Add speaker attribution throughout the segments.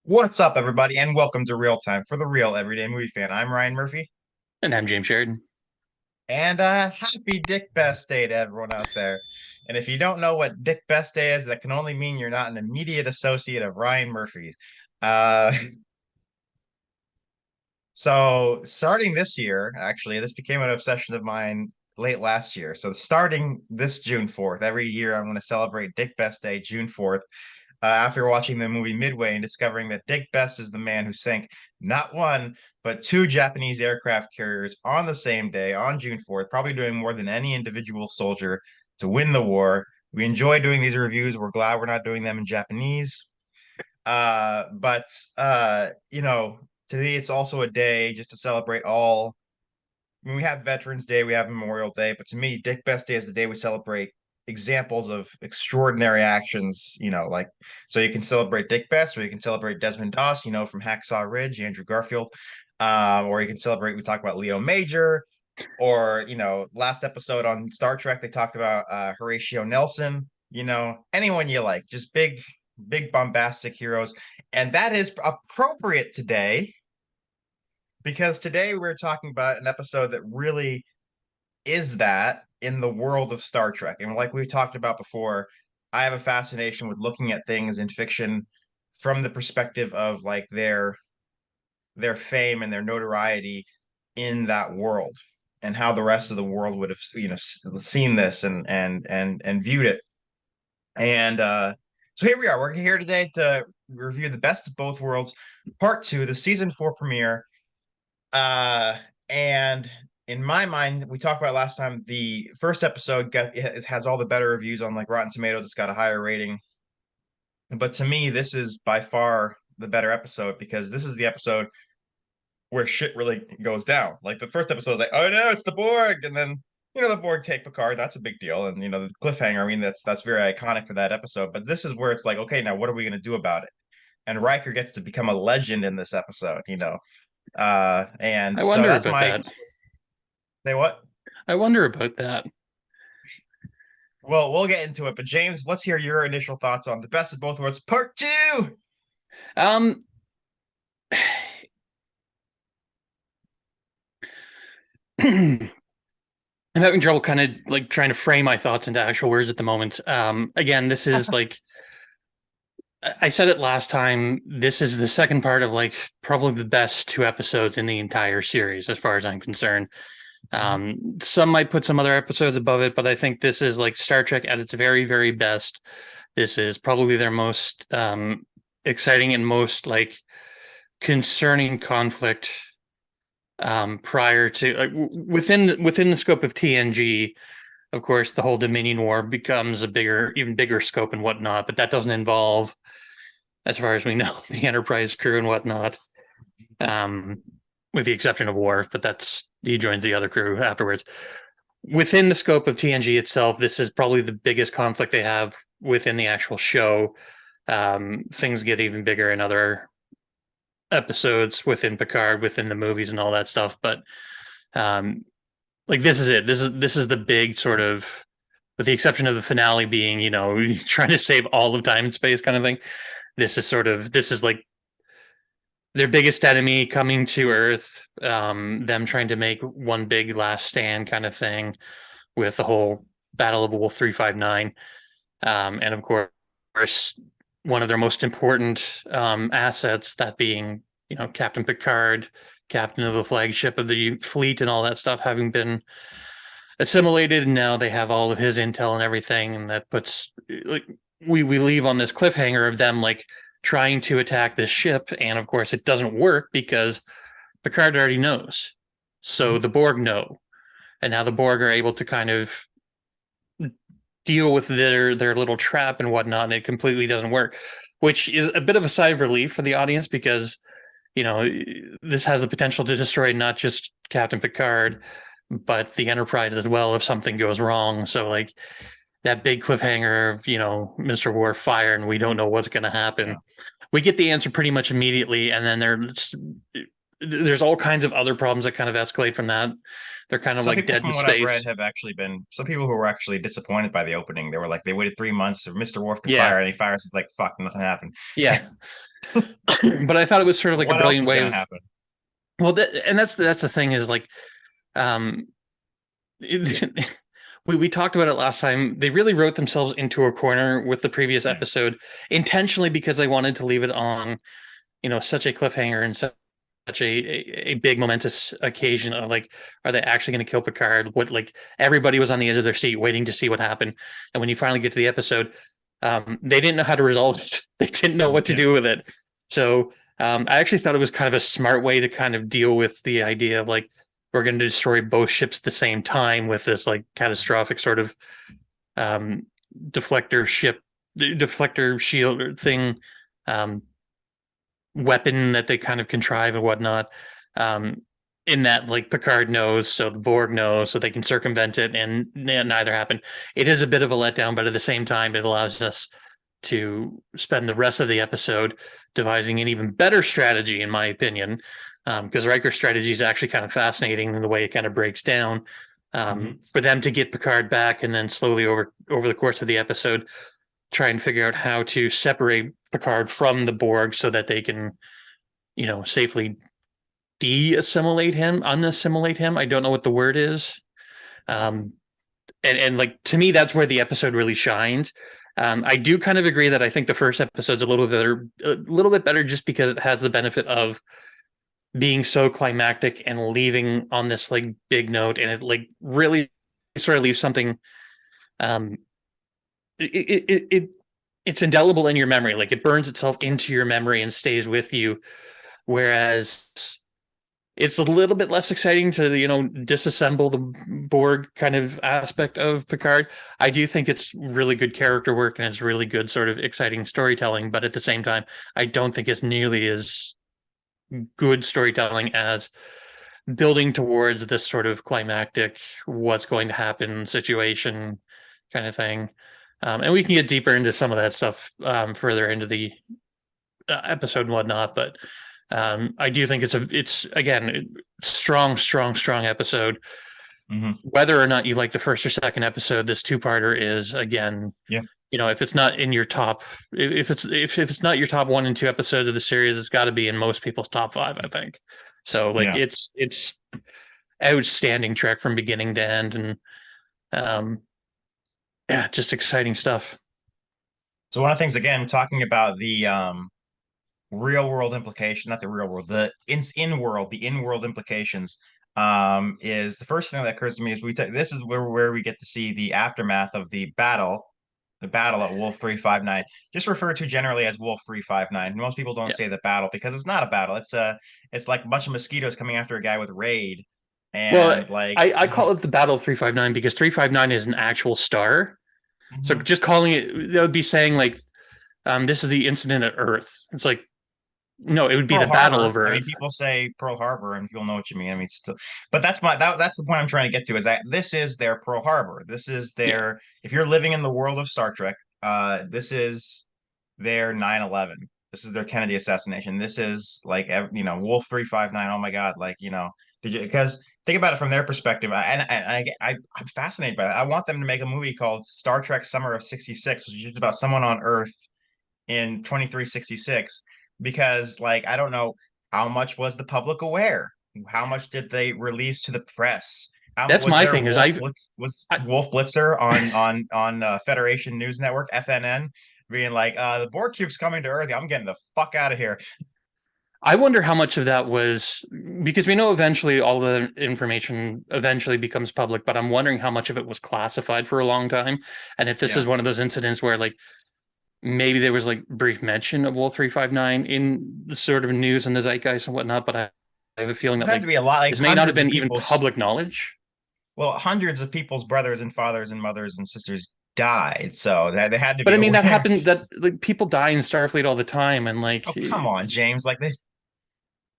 Speaker 1: What's up, everybody, and welcome to Real Time for the real everyday movie fan. I'm Ryan Murphy,
Speaker 2: And I'm James Sheridan.
Speaker 1: and happy Dick Best Day to everyone out there. And if you don't know what Dick Best Day is, that can only mean you're not an immediate associate of Ryan Murphy's. Uh, so starting this year, actually, this became an obsession of mine late last year. So starting this June 4th, every year I'm going to celebrate Dick Best Day, June 4th. After watching the movie Midway and discovering that Dick Best is the man who sank not one, but two Japanese aircraft carriers on the same day, on June 4th, probably doing more than any individual soldier to win the war. We enjoy doing these reviews. We're glad we're not doing them in Japanese. But today it's also a day just to celebrate all. I mean, we have Veterans Day, we have Memorial Day, but to me, Dick Best Day is the day we celebrate examples of extraordinary actions, like so you can celebrate Dick Best or you can celebrate Desmond Doss, from Hacksaw Ridge, Andrew Garfield. Or you can celebrate, we talk about Leo Major, or last episode on Star Trek, they talked about Horatio Nelson, anyone you like, just big bombastic heroes. And that is appropriate today because today we're talking about an episode that really is that in the world of Star Trek. And like we talked about before, I have a fascination with looking at things in fiction from the perspective of like their fame and their notoriety in that world and how the rest of the world would have seen this and viewed it. And so here we are. We're here today to review the best of both worlds, part two, the season four premiere. And in my mind, we talked about last time, the first episode it has all the better reviews on like Rotten Tomatoes. It's got a higher rating. But to me, this is by far the better episode because this is the episode where shit really goes down. Like the first episode, like, oh no, it's the Borg, and then the Borg take Picard. That's a big deal, and the cliffhanger. I mean, that's very iconic for that episode. But this is where it's like, okay, now what are we gonna do about it? And Riker gets to become a legend in this episode. And
Speaker 2: I
Speaker 1: so
Speaker 2: wonder
Speaker 1: that's
Speaker 2: about
Speaker 1: my
Speaker 2: that.
Speaker 1: say what.
Speaker 2: I wonder about that.
Speaker 1: Well, we'll get into it, but James, let's hear your initial thoughts on the best of both worlds, part two.
Speaker 2: Um, I'm having trouble kind of like trying to frame my thoughts into actual words at the moment. Again, this is like I said it last time. This is the second part of like probably the best two episodes in the entire series, as far as I'm concerned. Some might put some other episodes above it, but I think this is like Star Trek at its very, very best. This is probably their most exciting and most like concerning conflict prior to like within the scope of TNG. Of course, the whole Dominion War becomes a even bigger scope and whatnot, but that doesn't involve, as far as we know, the Enterprise crew and whatnot. Um, with the exception of Worf, but he joins the other crew afterwards. Within the scope of TNG itself, this is probably the biggest conflict they have within the actual show. Things get even bigger in other episodes within Picard, within the movies and all that stuff. But um, like this is it. This is the big sort of, with the exception of the finale being, trying to save all of time and space kind of thing. This is like their biggest enemy coming to Earth, them trying to make one big last stand kind of thing with the whole Battle of Wolf 359. And of course, one of their most important assets, that being, Captain Picard, captain of the flagship of the fleet and all that stuff, having been assimilated. And now they have all of his intel and everything. And that puts, like, we leave on this cliffhanger of them like trying to attack this ship. And of course, it doesn't work because Picard already knows. So the Borg know. And now the Borg are able to kind of deal with their little trap and whatnot, and it completely doesn't work, which is a bit of a sigh of relief for the audience because this has the potential to destroy not just Captain Picard but the Enterprise as well if something goes wrong. So like that big cliffhanger of Mr. Worf fire and we don't know what's going to happen.
Speaker 1: Yeah.
Speaker 2: We get the answer pretty much immediately, and then they're there's all kinds of other problems that kind of escalate from that. They're kind of
Speaker 1: Some
Speaker 2: like
Speaker 1: people,
Speaker 2: dead in
Speaker 1: from what I've read,
Speaker 2: space.
Speaker 1: have actually been some people who were actually disappointed by the opening. They were like, they waited 3 months for Mr. Worf to
Speaker 2: Yeah,
Speaker 1: fire, and he fires. It's like, fuck, nothing happened.
Speaker 2: yeah. But I thought it was sort of like a
Speaker 1: What else
Speaker 2: brilliant
Speaker 1: was
Speaker 2: way
Speaker 1: gonna
Speaker 2: of,
Speaker 1: happen?
Speaker 2: well, and that's the thing is like, um, we talked about it last time. They really wrote themselves into a corner with the previous
Speaker 1: Yeah.
Speaker 2: episode intentionally because they wanted to leave it on, such a cliffhanger and such a big momentous occasion of like, are they actually going to kill Picard? What, like, everybody was on the edge of their seat waiting to see what happened. And when you finally get to the episode, they didn't know how to resolve it. They didn't know what to
Speaker 1: Yeah.
Speaker 2: do with it. So I actually thought it was kind of a smart way to kind of deal with the idea of like, we're going to destroy both ships at the same time with this like catastrophic sort of um, deflector ship, deflector shield thing, um, weapon that they kind of contrive and whatnot. Um, in that, like, Picard knows, so the Borg knows, so they can circumvent it, and neither happened. It is a bit of a letdown, but at the same time, it allows us to spend the rest of the episode devising an even better strategy, in my opinion, because Riker's strategy is actually kind of fascinating in the way it kind of breaks down.
Speaker 1: Hmm.
Speaker 2: For them to get Picard back, and then slowly over the course of the episode, try and figure out how to separate Picard from the Borg so that they can, safely de-assimilate him, unassimilate him. I don't know what the word is. Um, and like, to me, that's where the episode really shines. I do kind of agree that I think the first episode's a little bit better, just because it has the benefit of being so climactic and leaving on this like big note, and it like really sort of leaves something. Um, it it's indelible in your memory. Like, it burns itself into your memory and stays with you. Whereas it's a little bit less exciting to, disassemble the Borg kind of aspect of Picard. I do think it's really good character work and it's really good sort of exciting storytelling, but at the same time, I don't think it's nearly as good storytelling as building towards this sort of climactic what's going to happen situation kind of thing. And we can get deeper into some of that stuff further into the episode and whatnot, but I do think it's again strong episode.
Speaker 1: Hmm.
Speaker 2: Whether or not you like the first or second episode, this two-parter is, again,
Speaker 1: Yeah.
Speaker 2: if it's not in your top, if it's not your top 1 and 2 episodes of the series, it's got to be in most people's top 5, I think. So like,
Speaker 1: Yeah.
Speaker 2: it's outstanding trek from beginning to end, and um, yeah, just exciting stuff.
Speaker 1: So one of the things, again, talking about the real world implication, not the real world, the in world implications, is the first thing that occurs to me is this is where we get to see the aftermath of the battle at Wolf 359, just referred to generally as Wolf 359. Most people don't
Speaker 2: Yeah.
Speaker 1: say the battle because it's not a battle. It's like a bunch of mosquitoes coming after a guy with raid,
Speaker 2: Well,
Speaker 1: and like,
Speaker 2: I call it the Battle of 359 because 359 is an actual star. So
Speaker 1: Mhm.
Speaker 2: just calling it, that would be saying like, this is the incident at Earth. It's like, no, it would be the
Speaker 1: Pearl
Speaker 2: Battle of
Speaker 1: Harbor. I mean,
Speaker 2: Earth.
Speaker 1: people say Pearl Harbor, and people know what you mean. I mean, still, but that's the point I'm trying to get to, is that this is their Pearl Harbor. This is
Speaker 2: Yeah.
Speaker 1: their, if you're living in the world of Star Trek, this is their 9/11. This is their Kennedy assassination. This is like, Wolf 359. Oh my God, like, did you, because think about it from their perspective, I'm fascinated by that. I want them to make a movie called Star Trek Summer of '66, which is just about someone on Earth in 2366, because, like, I don't know, how much was the public aware? How much did they release to the press? How
Speaker 2: That's
Speaker 1: was
Speaker 2: my
Speaker 1: there
Speaker 2: thing is
Speaker 1: was
Speaker 2: I,
Speaker 1: Wolf Blitzer on Federation News Network, FNN, being like, the Borg cube's coming to Earth. I'm getting the fuck out of here.
Speaker 2: I wonder how much of that was, because we know eventually all the information eventually becomes public, but I'm wondering how much of it was classified for a long time. And if this
Speaker 1: Yeah.
Speaker 2: is one of those incidents where like maybe there was like brief mention of Wolf 359 in the sort of news and the zeitgeist and whatnot, but I have a feeling
Speaker 1: It
Speaker 2: that
Speaker 1: had to
Speaker 2: like
Speaker 1: be a lot, like
Speaker 2: this may not have
Speaker 1: hundreds of
Speaker 2: been even
Speaker 1: people's,
Speaker 2: public knowledge.
Speaker 1: well, hundreds of people's brothers and fathers and mothers and sisters died, so they had to
Speaker 2: But
Speaker 1: be
Speaker 2: I mean, that
Speaker 1: aware.
Speaker 2: happened, that like people die in Starfleet all the time, and like
Speaker 1: Oh, come on, James. Like, they,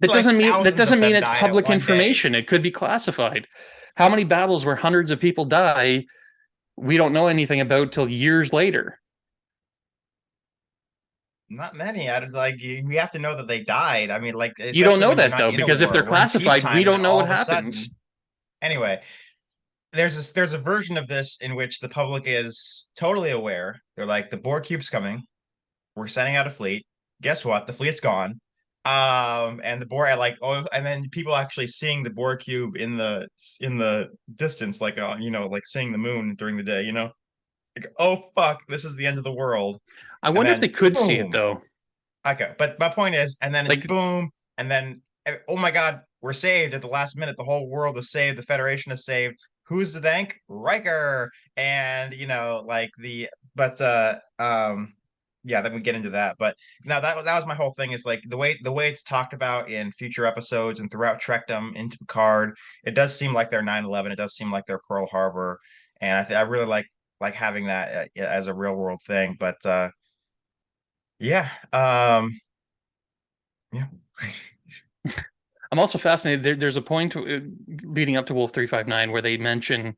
Speaker 2: that
Speaker 1: like
Speaker 2: doesn't mean
Speaker 1: thousands of them
Speaker 2: it's
Speaker 1: died at
Speaker 2: public
Speaker 1: one day.
Speaker 2: information. It could be classified. How many battles where hundreds of people die we don't know anything about till years later?
Speaker 1: Not many. We have to know that they died. I mean, like,
Speaker 2: You don't
Speaker 1: especially
Speaker 2: know
Speaker 1: when you're
Speaker 2: that
Speaker 1: not
Speaker 2: though,
Speaker 1: in a
Speaker 2: because if they're
Speaker 1: war, we're in
Speaker 2: classified, we
Speaker 1: peacetime, and then
Speaker 2: don't know
Speaker 1: all
Speaker 2: what
Speaker 1: of a
Speaker 2: happens.
Speaker 1: sudden, anyway, there's a version of this in which the public is totally aware. They're like, the Borg cube's coming. We're sending out a fleet. Guess what? The fleet's gone. And the Borg, like, oh, and then people actually seeing the Borg cube in the distance, like, like seeing the moon during the day. Like, oh fuck, this is the end of the world.
Speaker 2: I
Speaker 1: And
Speaker 2: wonder if they
Speaker 1: then
Speaker 2: could see it
Speaker 1: boom.
Speaker 2: though.
Speaker 1: Okay, but my point is, and then it's
Speaker 2: Like,
Speaker 1: boom, and then oh my God, we're saved at the last minute. The whole world is saved. The Federation is saved. Who's to thank? Riker. And like but yeah, then we get into that. But now that was my whole thing is like the way it's talked about in future episodes and throughout Trekdom into Picard, it does seem like they're 9/11. It does seem like they're Pearl Harbor, and I really like having that as a real world thing. But yeah. Yeah.
Speaker 2: I'm also fascinated. There's a point leading up to Wolf 359 where they mention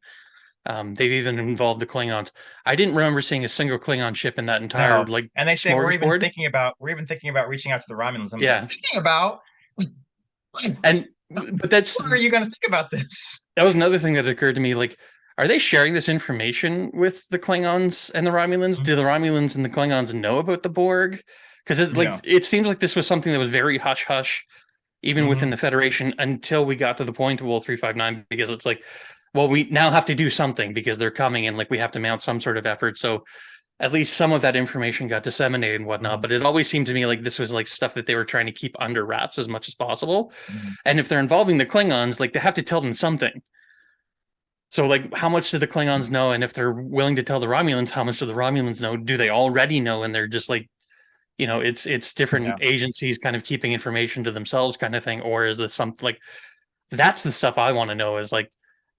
Speaker 2: they've even involved the Klingons. I didn't remember seeing a single Klingon ship in that entire
Speaker 1: No.
Speaker 2: like
Speaker 1: And they say
Speaker 2: smorgasbord.
Speaker 1: we're even thinking about reaching out to the Romulans. I'm like,
Speaker 2: Yeah,
Speaker 1: thinking about when
Speaker 2: and but
Speaker 1: are you going to think about this?
Speaker 2: that was another thing that occurred to me. Like, are they sharing this information with the Klingons and the Romulans? Do the Romulans and the Klingons know about the Borg? Because
Speaker 1: No.
Speaker 2: it seems like this was something that was very hush hush, even within
Speaker 1: Hmm.
Speaker 2: the Federation, until we got to the point of World 359. Because it's like, well, we now have to do something because they're coming, and like we have to mount some sort of effort. So at least some of that information got disseminated and whatnot.
Speaker 1: Hmm.
Speaker 2: But it always seemed to me like this was like stuff that they were trying to keep under wraps as much as possible.
Speaker 1: Hmm.
Speaker 2: And if they're involving the Klingons, like they have to tell them something. So, like, how much do the Klingons know? And if they're willing to tell the Romulans, how much do the Romulans know? Do they already know? And they're just like, it's different
Speaker 1: Yeah.
Speaker 2: agencies kind of keeping information to themselves, kind of thing. Or is this something like that's the stuff I want to know? Is like,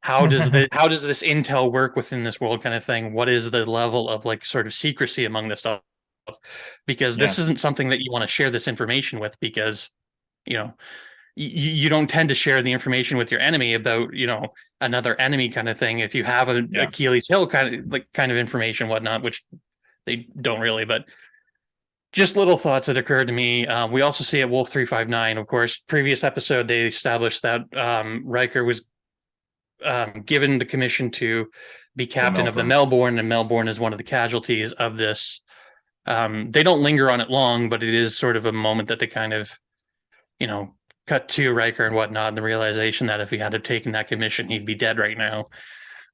Speaker 2: how does this intel work within this world, kind of thing? What is the level of like sort of secrecy among this stuff? Because this
Speaker 1: Yes.
Speaker 2: isn't something that you want to share this information with, because you know you don't tend to share the information with your enemy about another enemy, kind of thing, if you have a
Speaker 1: Yeah.
Speaker 2: Achilles heel kind of information, whatnot, which they don't really. But just little thoughts that occurred to me. We also see at Wolf 359, of course, previous episode they established that Riker was given the commission to be
Speaker 1: The
Speaker 2: captain of the
Speaker 1: Melbourne.
Speaker 2: Melbourne, and Melbourne is one of the casualties of this. They don't linger on it long, but it is sort of a moment that they kind of you know, cut to Riker and whatnot, and the realization that if he had taken that commission, he'd be dead right now,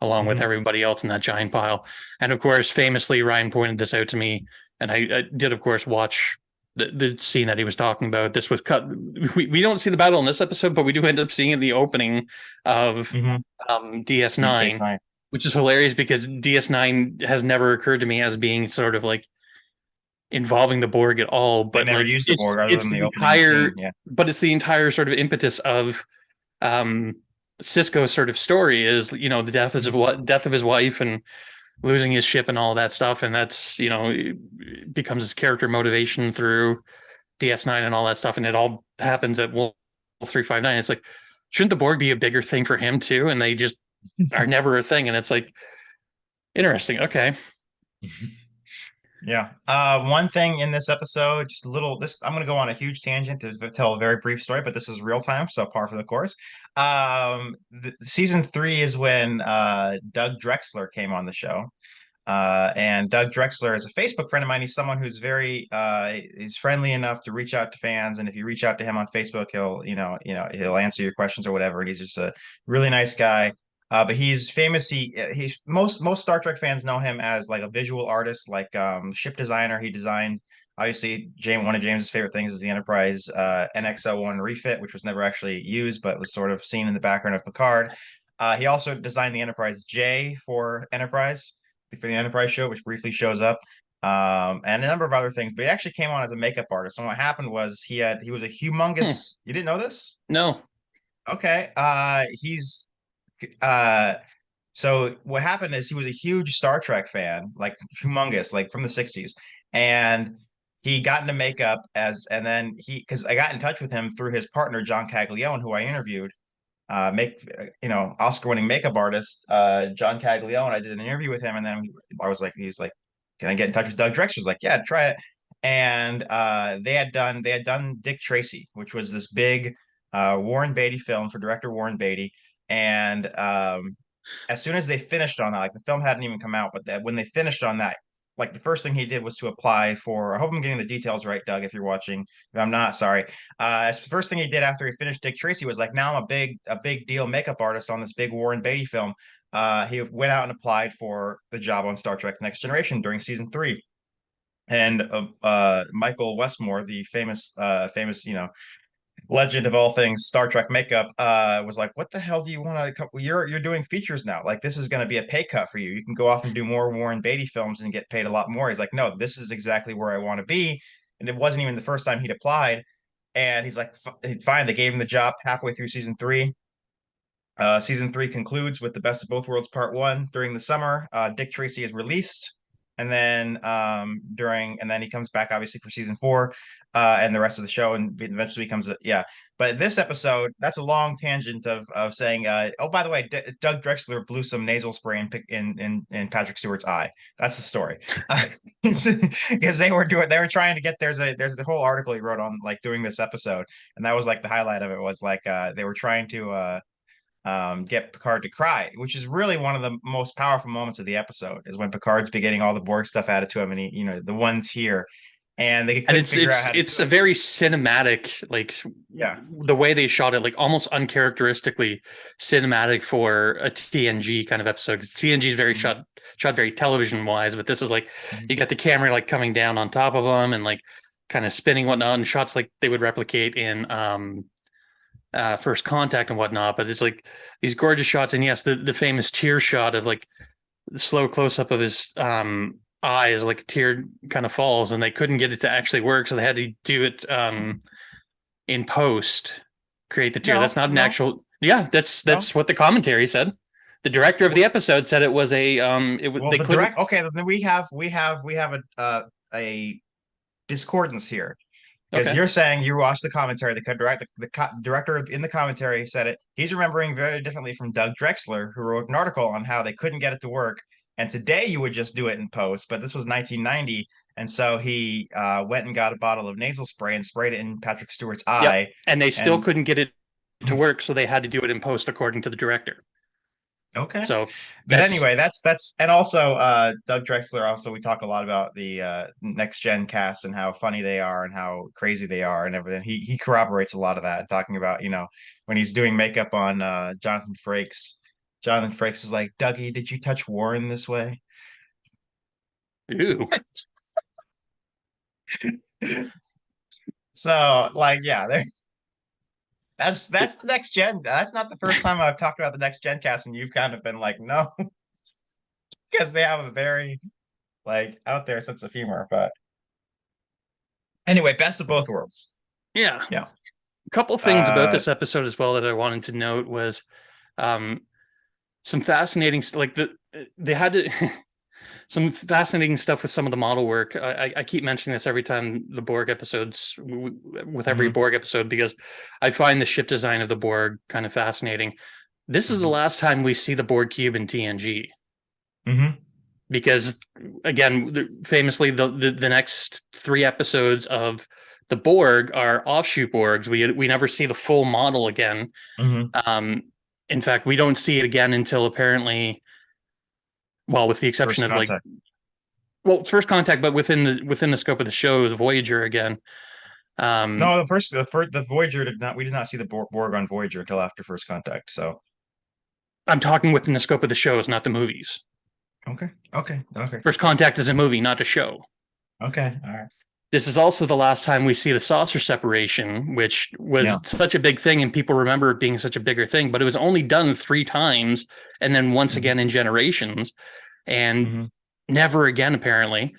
Speaker 2: along with
Speaker 1: Hmm.
Speaker 2: everybody else in that giant pile. And of course, famously, Ryan pointed this out to me, and I did, of course, watch the scene that he was talking about. This was cut. We don't see the battle in this episode, but we do end up seeing in the opening of
Speaker 1: Hmm. Deep Space
Speaker 2: DS9,
Speaker 1: Nine.
Speaker 2: which is hilarious because DS9 has never occurred to me as being sort of like involving the Borg at all,
Speaker 1: They
Speaker 2: but
Speaker 1: never
Speaker 2: like
Speaker 1: used the
Speaker 2: it's
Speaker 1: Borg other
Speaker 2: it's
Speaker 1: than
Speaker 2: the
Speaker 1: the opening
Speaker 2: entire
Speaker 1: scene. Yeah.
Speaker 2: but it's the entire sort of impetus of um Cisco's sort of story is the death of his wife and losing his ship and all that stuff, and that's it becomes his character motivation through DS9 and all that stuff, and it all happens at Wolf 359. It's like, shouldn't the Borg be a bigger thing for him too? And they just are never a thing, and it's like interesting. Okay.
Speaker 1: Yeah. One thing in this episode, just a little. This I'm going to go on a huge tangent to tell a very brief story, but this is real time, so par for the course. Season 3 is when Doug Drexler came on the show. And Doug Drexler is a Facebook friend of mine. He's someone who's very he's friendly enough to reach out to fans, and if you reach out to him on Facebook, he'll answer your questions or whatever. And he's just a really nice guy. But he's famous. He's most Star Trek fans know him as like a visual artist, like ship designer. He designed obviously one of James's favorite things is the Enterprise NX-01 refit, which was never actually used, but was sort of seen in the background of Picard. He also designed the Enterprise J for the Enterprise show, which briefly shows up, and a number of other things. But he actually came on as a makeup artist. And what happened was he was a
Speaker 2: Hmm.
Speaker 1: humongous. You didn't know this?
Speaker 2: No.
Speaker 1: Okay. He's uh so what happened is he was a huge Star Trek fan, like humongous, like from the 60s. And he got into makeup and then because I got in touch with him through his partner, John Caglione, who I interviewed, Oscar-winning makeup artist, John Caglione. I did an interview with him, and then he was like, "Can I get in touch with Doug Drexler?" He was like, "Yeah, try it." and they had done Dick Tracy, which was this big Warren Beatty film for director Warren Beatty. And as soon as they finished on that, like the film hadn't even come out, but that when they finished on that, like the first thing he did was to apply for. I hope I'm getting the details right, Doug. If you're watching, if I'm not, sorry. As the first thing he did after he finished Dick Tracy was like, now I'm a big deal makeup artist on this big Warren Beatty film. He went out and applied for the job on Star Trek: Next Generation during season 3. And Michael Westmore, the famous, legend of all things Star Trek makeup, was like, "What the hell do you want to? You're doing features now. Like this is going to be a pay cut for you. You can go off and do more Warren Beatty films and get paid a lot more." He's like, "No, this is exactly where I want to be." And it wasn't even the first time he'd applied. And he's like, "Fine." They gave him the job halfway through season 3. Season 3 concludes with the Best of Both Worlds Part 1 during the summer. Dick Tracy is released, and then he comes back obviously for season 4, and the rest of the show, and eventually becomes yeah. But this episode, that's a long tangent of saying, oh, by the way, Doug Drexler blew some nasal spray in Patrick Stewart's eye. That's the story, because they were trying to get there's a whole article he wrote on like doing this episode, and that was like the highlight of it was like they were trying to get Picard to cry, which is really one of the most powerful moments of the episode, is when Picard's beginning all the Borg stuff added to him, and the ones here, and they
Speaker 2: And
Speaker 1: couldn't figure out how to
Speaker 2: it's
Speaker 1: do
Speaker 2: a
Speaker 1: it.
Speaker 2: very cinematic, like
Speaker 1: Yeah.
Speaker 2: the way they shot it, like almost uncharacteristically cinematic for a TNG kind of episode. Because TNG is very
Speaker 1: Mhm.
Speaker 2: shot very television wise, but this is like
Speaker 1: Mhm.
Speaker 2: you got the camera like coming down on top of them and like kind of spinning whatnot, and shots like they would replicate in First Contact and whatnot. But it's like these gorgeous shots, and yes, the famous tear shot of like the slow close up of his eye as like a tear kind of falls, and they couldn't get it to actually work, so they had to do it in post, create the tear. That's
Speaker 1: No,
Speaker 2: not an
Speaker 1: no,
Speaker 2: actual. Yeah,
Speaker 1: no.
Speaker 2: that's what the commentary said. The director of the
Speaker 1: Well,
Speaker 2: episode said it was a
Speaker 1: well,
Speaker 2: they
Speaker 1: the
Speaker 2: couldn't.
Speaker 1: direct. Okay, then we have a discordance here. Because
Speaker 2: Okay.
Speaker 1: you're saying you watched the commentary, the director in the commentary said it. He's remembering very differently from Doug Drexler, who wrote an article on how they couldn't get it to work. And today you would just do it in post, but this was 1990. And so he went and got a bottle of nasal spray and sprayed it in Patrick Stewart's
Speaker 2: Yep.
Speaker 1: eye.
Speaker 2: And they still
Speaker 1: And
Speaker 2: couldn't get it to work, so they had to do it in post, according to the director.
Speaker 1: okay.
Speaker 2: So
Speaker 1: But
Speaker 2: that's
Speaker 1: anyway, that's and also Doug Drexler also, we talk a lot about the next gen cast and how funny they are and how crazy they are and everything. He corroborates a lot of that, talking about, when he's doing makeup on Jonathan Frakes. Jonathan Frakes is like, "Dougie, did you touch Warren this way?"
Speaker 2: ooh.
Speaker 1: So like, yeah, that's the next gen. That's not the first time I've talked about the next gen cast and you've kind of been like, no, because they have a very like out there sense of humor. But anyway, best of both worlds.
Speaker 2: Yeah.
Speaker 1: Yeah.
Speaker 2: A couple things about
Speaker 1: Uh,
Speaker 2: this episode as well that I wanted to note was um, some fascinating like they had to some fascinating stuff with some of the model work. I keep mentioning this every time the Borg episodes with every
Speaker 1: mhm,
Speaker 2: Borg episode, because I find the ship design of the Borg kind of fascinating. This is the
Speaker 1: mhm,
Speaker 2: last time we see the Borg cube in TNG,
Speaker 1: mhm.
Speaker 2: because again, famously, the next 3 episodes of the Borg are offshoot Borgs. We never see the full model again.
Speaker 1: Mhm.
Speaker 2: Um, in fact, we don't see it again until apparently, well, with the exception
Speaker 1: First
Speaker 2: of like,
Speaker 1: contact.
Speaker 2: well, First Contact, but within the scope of the show is Voyager again. Um,
Speaker 1: No, the Voyager did not. We did not see the Borg on Voyager until after first contact. So
Speaker 2: I'm talking within the scope of the shows, not the movies.
Speaker 1: okay, okay, okay,
Speaker 2: First Contact is a movie, not a show.
Speaker 1: okay. All right.
Speaker 2: This is also the last time we see the saucer separation, which was
Speaker 1: Yeah.
Speaker 2: such a big thing, and people remember it being such a bigger thing. But it was only done 3 times, and then once
Speaker 1: Mhm,
Speaker 2: again in Generations, and
Speaker 1: mhm,
Speaker 2: never again apparently.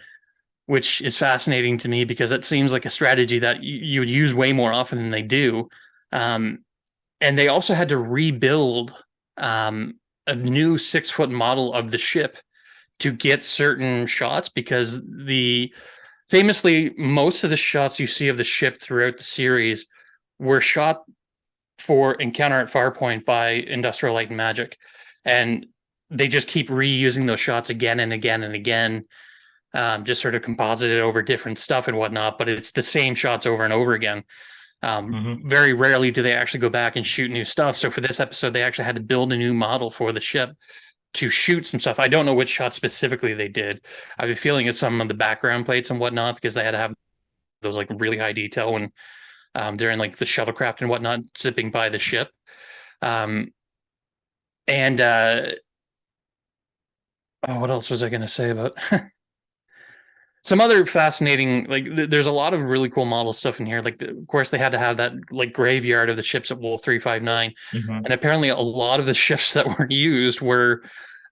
Speaker 2: Which is fascinating to me because it seems like a strategy that you would use way more often than they do. Um, and they also had to rebuild a new 6 foot model of the ship to get certain shots, because the famously most of the shots you see of the ship throughout the series were shot for Encounter at Farpoint by Industrial Light and Magic, and they just keep reusing those shots again and again and again just sort of composited over different stuff and whatnot, but it's the same shots over and over again.
Speaker 1: Hmm.
Speaker 2: Very rarely do they actually go back and shoot new stuff. So for this episode, they actually had to build a new model for the ship to shoot some stuff. I don't know which shot specifically they did. I have a feeling it's some of the background plates and whatnot because they had to have those like really high detail when they're in like the shuttlecraft and whatnot zipping by the ship. Um, and oh, what else was I going to say about some other fascinating like there's a lot of really cool model stuff in here, like of course they had to have that like graveyard of the ships at Wolf 359,
Speaker 1: Hmm.
Speaker 2: and apparently a lot of the ships that were used were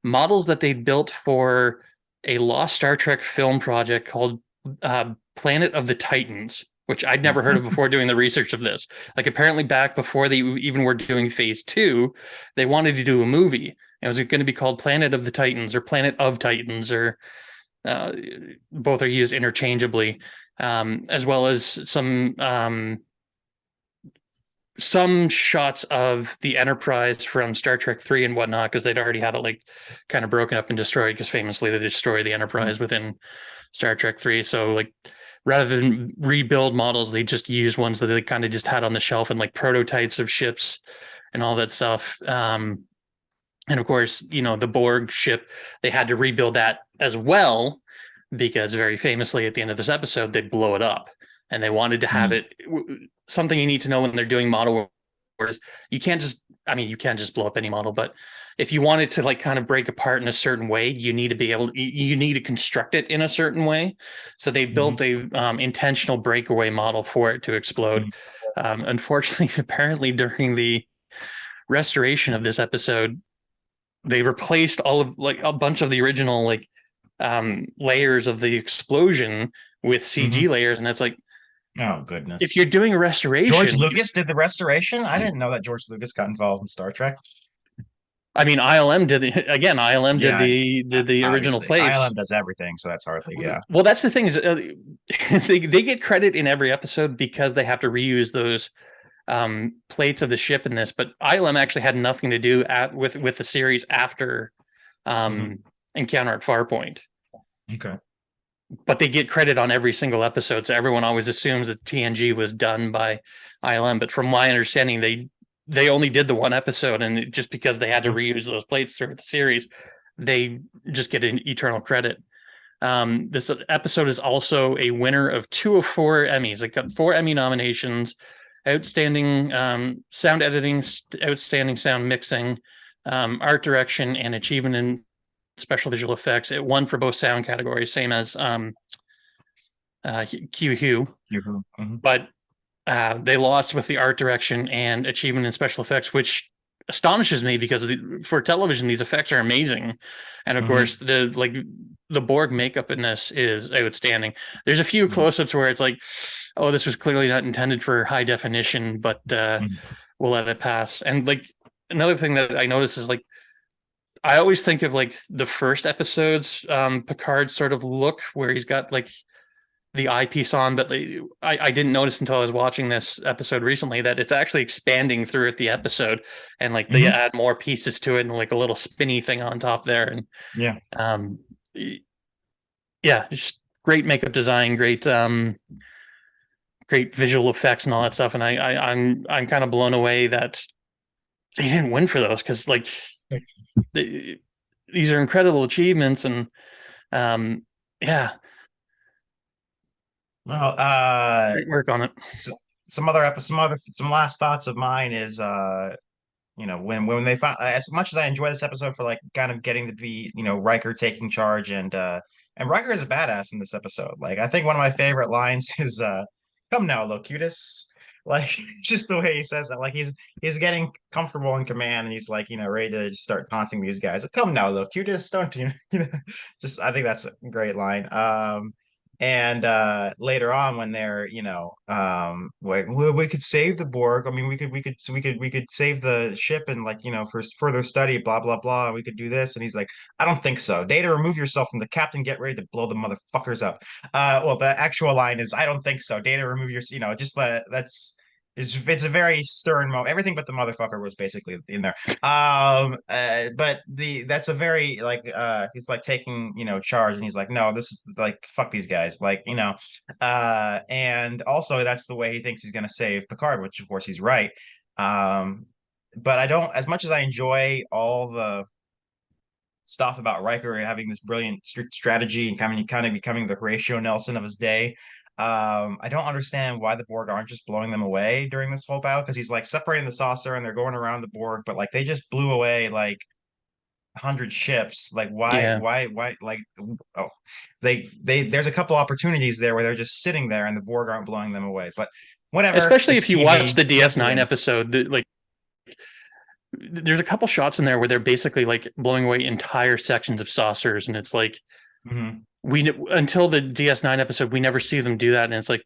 Speaker 2: models that they built for a lost Star Trek film project called Planet of the Titans, which I'd never heard of before doing the research of this. Like apparently back before they even were doing phase 2, they wanted to do a movie. It was going to be called Planet of the Titans or Planet of Titans, or uh, both are used interchangeably, as well as some shots of the Enterprise from Star Trek 3 and whatnot, because they'd already had it like kind of broken up and destroyed, because famously they destroy the Enterprise within Star Trek 3. So like rather than rebuild models, they just use ones that they kind of just had on the shelf and like prototypes of ships and all that stuff. And of course, you know, the Borg ship, they had to rebuild that as well because very famously at the end of this episode, they blow it up and they wanted to have it something you need to know when they're doing model wars. You can't just, I mean, you can't just blow up any model, but if you want it to like kind of break apart in a certain way, you need to be able to, you need to construct it in a certain way. So they built
Speaker 1: Hmm.
Speaker 2: a intentional breakaway model for it to explode. Unfortunately, apparently during the restoration of this episode, they replaced all of like a bunch of the original like layers of the explosion with CG
Speaker 1: Hmm.
Speaker 2: layers, and it's like
Speaker 1: Oh
Speaker 2: if
Speaker 1: goodness.
Speaker 2: you're doing a
Speaker 1: George
Speaker 2: restoration,
Speaker 1: Lucas did the restoration? I didn't know that George Lucas got involved in Star Trek.
Speaker 2: I mean ILM did again. ILM did
Speaker 1: Yeah,
Speaker 2: the original
Speaker 1: obviously. ILM
Speaker 2: plates.
Speaker 1: does everything, so that's hardly, yeah.
Speaker 2: Well, that's the thing is they get credit in every episode because they have to reuse those plates of the ship in this, but ILM actually had nothing to do with the series after
Speaker 1: Hmm.
Speaker 2: Encounter at Farpoint.
Speaker 1: Okay.
Speaker 2: But they get credit on every single episode, so everyone always assumes that TNG was done by ILM. But from my understanding, they only did the one episode, and just because they had to
Speaker 1: Hmm.
Speaker 2: reuse those plates throughout the series, they just get an eternal credit. This episode is also a winner of 2 of 4 Emmys. It got 4 Emmy nominations: outstanding sound editing, outstanding sound mixing, art direction, and achievement in special visual effects. It won for both sound categories, same as Q Hugh,
Speaker 1: Hmm.
Speaker 2: but they lost with the art direction and achievement in special effects, which astonishes me because for television these effects are amazing, and of course
Speaker 1: Hmm.
Speaker 2: the Borg makeup in this is outstanding. There's a few
Speaker 1: Hmm.
Speaker 2: close-ups where it's like, oh, this was clearly not intended for high definition, but we'll let it pass. And like another thing that I noticed is like I always think of like the first episodes, Picard sort of look where he's got like the eyepiece on, but like, I didn't notice until I was watching this episode recently that it's actually expanding throughout the episode, and like they
Speaker 1: Hmm.
Speaker 2: add more pieces to it and like a little spinny thing on top there, and
Speaker 1: Yeah.
Speaker 2: um, yeah, just great makeup design, great visual effects and all that stuff, and I'm kind of blown away that they didn't win for those because like they, these are incredible achievements, and um, yeah,
Speaker 1: Well,
Speaker 2: great work on it.
Speaker 1: so, some last thoughts of mine is when they found, as much as I enjoy this episode for like kind of getting to be, Riker taking charge, and Riker is a badass in this episode. Like I think one of my favorite lines is come now, Locutus. Like just the way he says that, like he's getting comfortable in command, and he's like, ready to just start taunting these guys. Like, come now, Locutus, don't you? Just I think that's a great line. And later on when they're, we could save the Borg. I mean, we could save the ship and, like, for further study, blah blah blah. We could do this, and he's like, I don't think so. Data, remove yourself from the captain. Get ready to blow the motherfuckers up. Well, the actual line is, I don't think so. Data, remove your, just that's it's a very stern moment. Everything but the motherfucker was basically in there. But the that's a very like he's like taking, charge, and he's like, no, this is like fuck these guys, like, and also that's the way he thinks he's gonna save Picard, which of course he's right. Um, but I don't, as much as I enjoy all the stuff about Riker having this brilliant strategy and kind of becoming the Horatio Nelson of his day. I don't understand why the Borg aren't just blowing them away during this whole battle, because he's like separating the saucer and they're going around the Borg, but like they just blew away like 100 ships. Like
Speaker 2: Yeah.
Speaker 1: why like oh there's a couple opportunities there where they're just sitting there and the Borg aren't blowing them away. But whatever,
Speaker 2: Especially
Speaker 1: it's
Speaker 2: if you watch
Speaker 1: TV.
Speaker 2: the
Speaker 1: We have to
Speaker 2: DS9
Speaker 1: win.
Speaker 2: episode, like there's a couple shots in there where they're basically like blowing away entire sections of saucers, and it's like
Speaker 1: Hmm.
Speaker 2: we until the DS9 episode we never see them do that, and it's like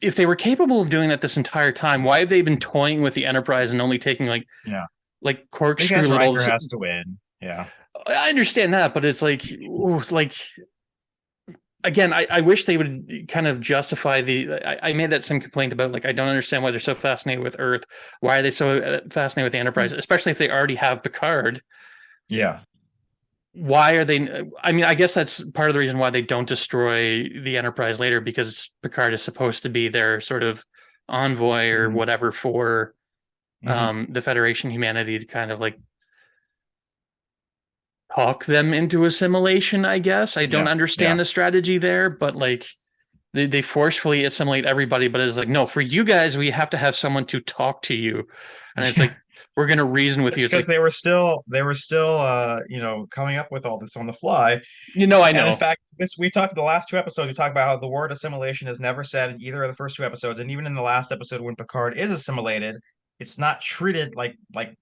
Speaker 2: if they were capable of doing that this entire time, why have they been toying with the Enterprise and only taking
Speaker 1: Yeah.
Speaker 2: like
Speaker 1: Because
Speaker 2: corkscrew little?
Speaker 1: Riker has to win. Yeah.
Speaker 2: I understand that, but it's like ooh, like again, I wish they would kind of justify the. I made that same complaint about like I don't understand why they're so fascinated with Earth. Why are they so fascinated with the Enterprise, especially if they already have Picard?
Speaker 1: Yeah.
Speaker 2: Why are they? I mean, I guess that's part of the reason why they don't destroy the Enterprise later, because Picard is supposed to be their sort of envoy or
Speaker 1: Hmm.
Speaker 2: whatever for
Speaker 1: Hmm.
Speaker 2: the Federation humanity to kind of like talk them into assimilation. I guess I don't
Speaker 1: Yeah. Yeah.
Speaker 2: understand the strategy there, but like they forcefully assimilate everybody, but it's like, no, for you guys, we have to have someone to talk to you. And it's
Speaker 1: Yeah.
Speaker 2: like, we're going to reason with you.
Speaker 1: It's
Speaker 2: It's
Speaker 1: because
Speaker 2: like,
Speaker 1: they were still coming up with all this on the fly.
Speaker 2: I
Speaker 1: And in
Speaker 2: know.
Speaker 1: fact, this we talked the last two episodes, we talked about how the word assimilation is never said in either of the first two episodes. And even in the last episode when Picard is assimilated, it's not treated like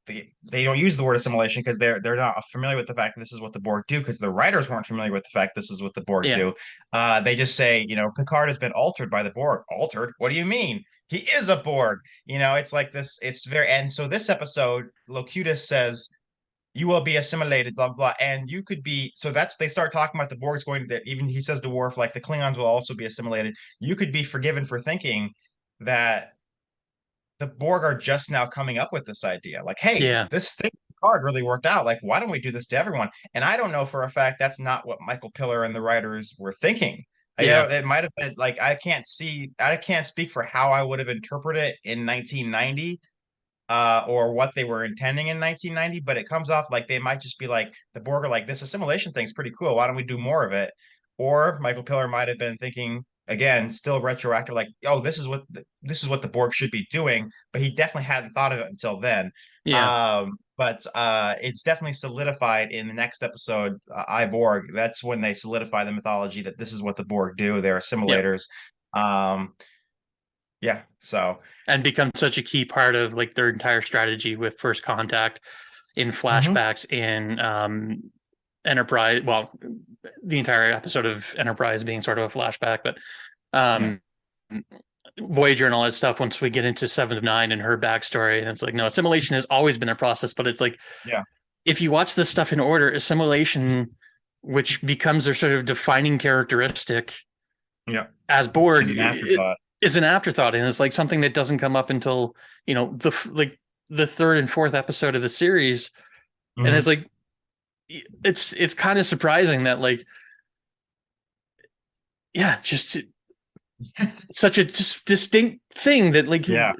Speaker 1: they don't use the word assimilation because they're not familiar with the fact that this is what the Borg do, because the writers weren't familiar with the fact this is what the Borg
Speaker 2: Yeah.
Speaker 1: do. They just say, Picard has been altered by the Borg. Altered? What do you mean? He is a Borg. It's like this, it's very, and so this episode, Locutus says, you will be assimilated, blah blah. And you could be, so that's, they start talking about the Borg's going to, even he says to Worf, like the Klingons will also be assimilated. You could be forgiven for thinking that the Borg are just now coming up with this idea. Like, hey,
Speaker 2: Yeah.
Speaker 1: this thing card really worked out. Like, why don't we do this to everyone? And I don't know for a fact that's not what Michael Piller and the writers were thinking.
Speaker 2: Yeah.
Speaker 1: It might have been like, I can't speak for how I would have interpreted it in 1990, or what they were intending in 1990, but it comes off like they might just be like, the Borg are like, this assimilation thing's pretty cool. Why don't we do more of it? Or Michael Piller might have been thinking, again, still retroactive, like, oh, this is what the Borg should be doing, but he definitely hadn't thought of it until then.
Speaker 2: Yeah.
Speaker 1: But it's definitely solidified in the next episode, I, Borg. That's when they solidify the mythology that this is what the Borg do. They're
Speaker 2: Yep.
Speaker 1: assimilators. Um, yeah, so.
Speaker 2: And become such a key part of like their entire strategy with First Contact in
Speaker 1: Mhm.
Speaker 2: flashbacks in Enterprise. Well, the entire episode of Enterprise being sort of a flashback, but
Speaker 1: Yeah,
Speaker 2: um, Voyager and all that stuff. Once we get into Seven of Nine and her backstory, and it's like, no, assimilation has always been a process, but it's like
Speaker 1: yeah,
Speaker 2: if you watch this stuff in order, assimilation, which becomes their sort of defining characteristic
Speaker 1: yeah.
Speaker 2: as Borg,
Speaker 1: Is an afterthought.
Speaker 2: is an afterthought, and it's like something that doesn't come up until the third and fourth episode of the series, and it's
Speaker 1: Hmm.
Speaker 2: like it's kind of surprising that like yeah, just such a just distinct thing that like
Speaker 1: Yeah,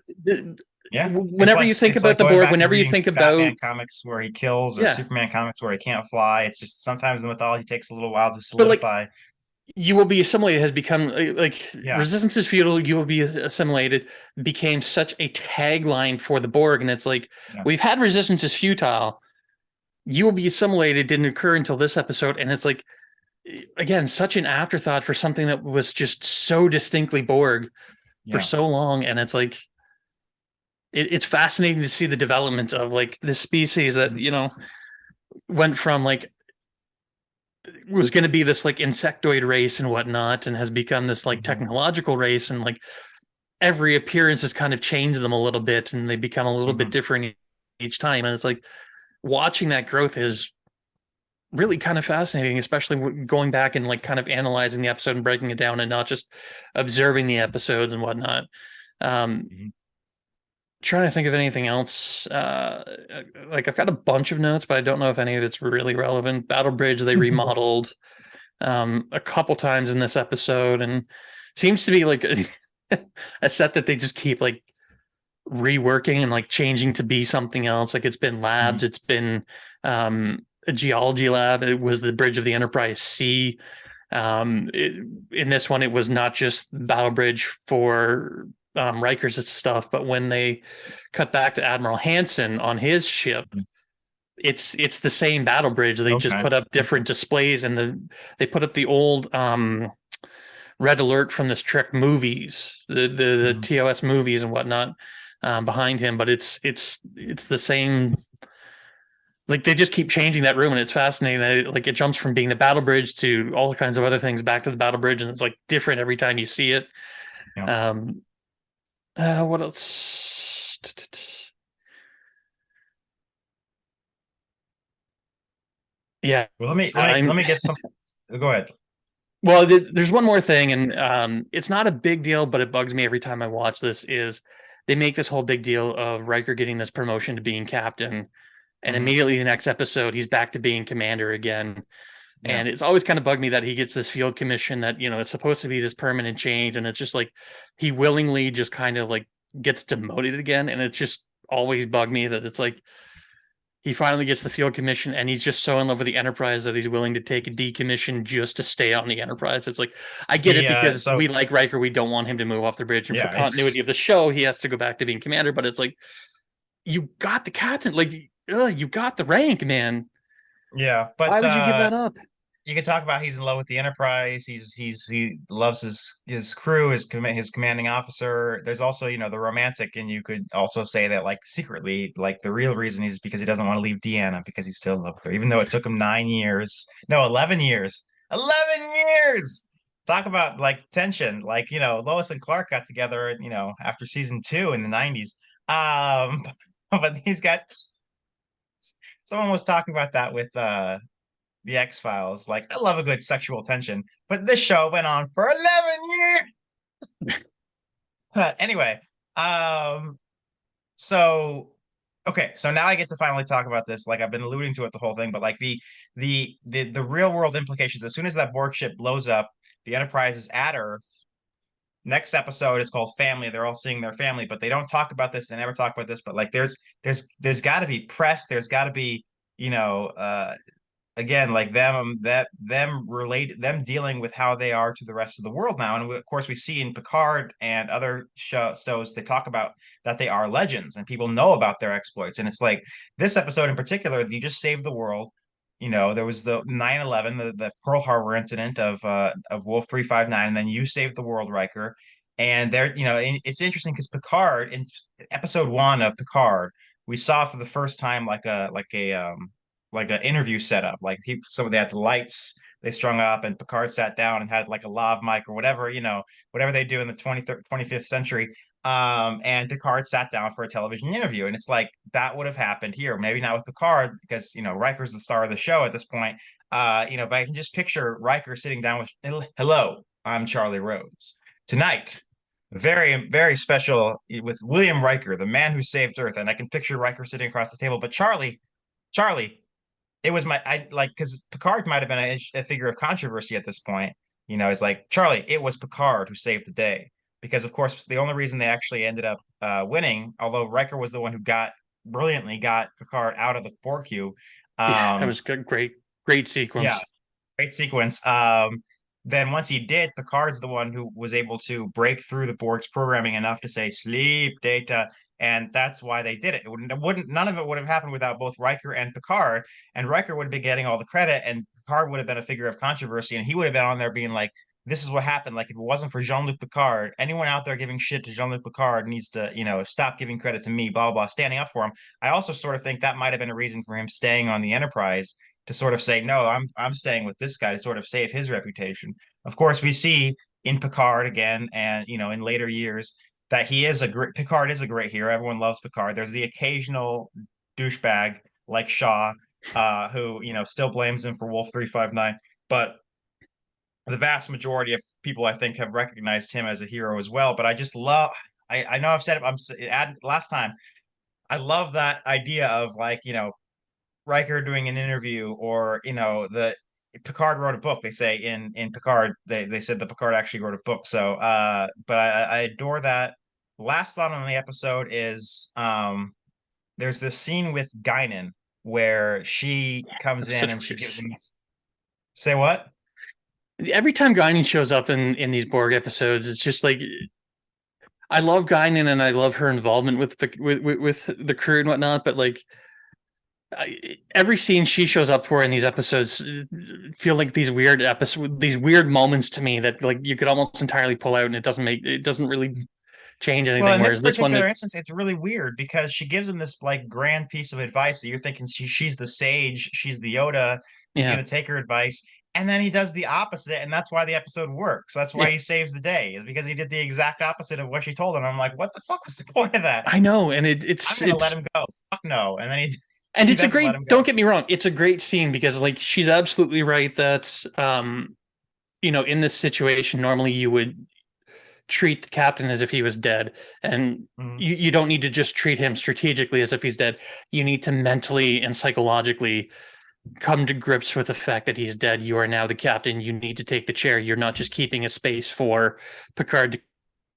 Speaker 1: yeah.
Speaker 2: whenever you think
Speaker 1: It's
Speaker 2: about
Speaker 1: like
Speaker 2: the
Speaker 1: going
Speaker 2: Borg,
Speaker 1: back to
Speaker 2: whenever you
Speaker 1: reading
Speaker 2: think about
Speaker 1: Batman comics where he kills, or
Speaker 2: yeah,
Speaker 1: Superman comics where he can't fly. It's just sometimes the mythology takes a little while to
Speaker 2: but like
Speaker 1: solidify.
Speaker 2: you will be assimilated has become like
Speaker 1: Yeah,
Speaker 2: resistance is futile, you will be assimilated became such a tagline for the Borg, and it's like
Speaker 1: yeah,
Speaker 2: we've had resistance is futile, you will be assimilated didn't occur until this episode, and it's like again such an afterthought for something that was just so distinctly Borg for
Speaker 1: yeah.
Speaker 2: so long, and it's like it's fascinating to see the development of like this species that
Speaker 1: Mhm.
Speaker 2: went from like was going to be this like insectoid race and whatnot, and has become this like
Speaker 1: Mhm.
Speaker 2: technological race, and like every appearance has kind of changed them a little bit, and they become a little bit
Speaker 1: Mhm.
Speaker 2: different each time, and it's like watching that growth is really kind of fascinating, especially going back and like kind of analyzing the episode and breaking it down and not just observing the episodes and whatnot. um
Speaker 1: Mhm.
Speaker 2: Trying to think of anything else. Like I've got a bunch of notes, but I don't know if any of it's really relevant. Battle Bridge they remodeled a couple times in this episode, and seems to be like a set that they just keep like reworking and like changing to be something else. Like it's been labs, it's been a geology lab. It was the bridge of the Enterprise C. In this one, it was not just Battle Bridge for Riker's stuff, but when they cut back to Admiral Hansen on his ship, it's the same Battle Bridge. They just
Speaker 1: Okay.
Speaker 2: put up
Speaker 1: Okay.
Speaker 2: different displays, and they put up the old Red Alert from the Trek movies, the
Speaker 1: Mhm.
Speaker 2: TOS movies and whatnot behind him. But it's the same. Like they just keep changing that room, and it's fascinating that it jumps from being the Battle Bridge to all kinds of other things back to the Battle Bridge, and it's like different every time you see it.
Speaker 1: Yeah.
Speaker 2: Um, what else? Yeah,
Speaker 1: Well, let
Speaker 2: I'm
Speaker 1: me get some. Go ahead.
Speaker 2: well. There's one more thing, and it's not a big deal, but it bugs me every time I watch this. Is they make this whole big deal of Riker getting this promotion to being captain, and
Speaker 1: Hmm.
Speaker 2: immediately the next episode he's back to being commander again.
Speaker 1: Yeah.
Speaker 2: And it's always kind of bugged me that he gets this field commission that, it's supposed to be this permanent change. And it's just like he willingly just kind of like gets demoted again. And it's just always bugged me that it's like he finally gets the field commission and he's just so in love with the Enterprise that he's willing to take a decommission just to stay on the Enterprise. It's like, I get it
Speaker 1: He
Speaker 2: because
Speaker 1: so
Speaker 2: we like Riker. We don't want him to move off the bridge. And for
Speaker 1: yeah,
Speaker 2: continuity of the show, he has to go back to being commander. But it's like, you got the captain. Like, you got the rank, man.
Speaker 1: yeah,
Speaker 2: Why
Speaker 1: but
Speaker 2: would you give that up?
Speaker 1: you can talk about he's in love with the Enterprise. He loves his crew, his commanding officer. There's also, the romantic, and you could also say that like secretly, like the real reason is because he doesn't want to leave Deanna because he's still in love with her, even though it took him 9 years. No, 11 years. 11 years. Talk about like tension. Like, Lois and Clark got together, after season 2 in the 90s. Um, but these guys, someone was talking about that with the X-Files. Like, I love a good sexual tension, but this show went on for 11 years. Anyway, um, so okay, so now I get to finally talk about this. Like I've been alluding to it the whole thing, but like the real world implications. As soon as that Borg ship blows up, the Enterprise is at Earth. Next episode is called Family. They're all seeing their family, but they don't talk about this. They never talk about this. But like, there's got to be press. There's got to be again like them dealing with how they are to the rest of the world now, and of course we see in Picard and other shows they talk about that they are legends and people know about their exploits, and it's like this episode in particular, you just saved the world. There was the 9/11, the Pearl Harbor incident of Wolf 359, and then you saved the world, Riker. And there, it's interesting because Picard in episode 1 of Picard, we saw for the first time like an interview setup. Like they had the lights they strung up, and Picard sat down and had like a lav mic or whatever, whatever they do in the 25th century. And Picard sat down for a television interview, and it's like that would have happened here. Maybe not with Picard because Riker's the star of the show at this point. But I can just picture Riker sitting down with, "Hello, I'm Charlie Rose. Tonight, very, very special with William Riker, the man who saved Earth." And I can picture Riker sitting across the table, but Charlie, it was I like because Picard might have been a figure of controversy at this point. It's like Charlie, it was Picard who saved the day because, of course, the only reason they actually ended up winning, although Riker was the one who brilliantly got Picard out of the Borg cube.
Speaker 2: Yeah, that
Speaker 1: Um,
Speaker 2: was good. Great
Speaker 1: yeah,
Speaker 2: sequence.
Speaker 1: great sequence. Then once he did, Picard's the one who was able to break through the Borg's programming enough to say sleep data, and that's why they did it. None of it would have happened without both Riker and Picard, and Riker would have been getting all the credit, and Picard would have been a figure of controversy, and he would have been on there being like, "This is what happened." Like if it wasn't for Jean-Luc Picard, anyone out there giving shit to Jean-Luc Picard needs to, stop giving credit to me, blah blah, blah, standing up for him. I also sort of think that might have been a reason for him staying on the Enterprise to sort of say, no, I'm staying with this guy to sort of save his reputation. Of course, we see in Picard again, and in later years that Picard is a great hero. Everyone loves Picard. There's the occasional douchebag like Shaw, who still blames him for Wolf 359, but the vast majority of people I think have recognized him as a hero as well. But I just love I know I've said it. Add last time. I love that idea of like, Riker doing an interview, or the Picard wrote a book. They say in Picard, they said that Picard actually wrote a book. So but I adore that. Last thought on the episode is there's this scene with Guinan where she comes
Speaker 2: That's
Speaker 1: in
Speaker 2: such a
Speaker 1: and she
Speaker 2: weird
Speaker 1: gives him,
Speaker 2: scene.
Speaker 1: say what?
Speaker 2: Every time Guinan shows up in these Borg episodes, it's just like I love Guinan and I love her involvement with with the crew and whatnot, but like every scene she shows up for in these episodes feel like these weird moments to me that like you could almost entirely pull out and it doesn't really change
Speaker 1: Well,
Speaker 2: anything.
Speaker 1: in this
Speaker 2: Whereas this one,
Speaker 1: particular instance, it's really weird because she gives him this like grand piece of advice that you're thinking she's the sage, she's the Yoda, he's
Speaker 2: yeah,
Speaker 1: going to take her advice. And then he does the opposite, and that's why the episode works. That's why
Speaker 2: yeah,
Speaker 1: he saves the day, is because he did the exact opposite of what she told him. I'm like, what the fuck was the point of that?
Speaker 2: I know, and
Speaker 1: I'm
Speaker 2: it's
Speaker 1: gonna let
Speaker 2: it's
Speaker 1: him go. Fuck no. And then he
Speaker 2: and
Speaker 1: he
Speaker 2: it's a
Speaker 1: doesn't let
Speaker 2: great.
Speaker 1: him
Speaker 2: Don't
Speaker 1: go.
Speaker 2: get me wrong, it's a great scene because like she's absolutely right that in this situation normally you would treat the captain as if he was dead. And
Speaker 1: Mhm.
Speaker 2: you don't need to just treat him strategically as if he's dead. You need to mentally and psychologically come to grips with the fact that he's dead. You are now the captain. You need to take the chair. You're not just keeping a space for Picard to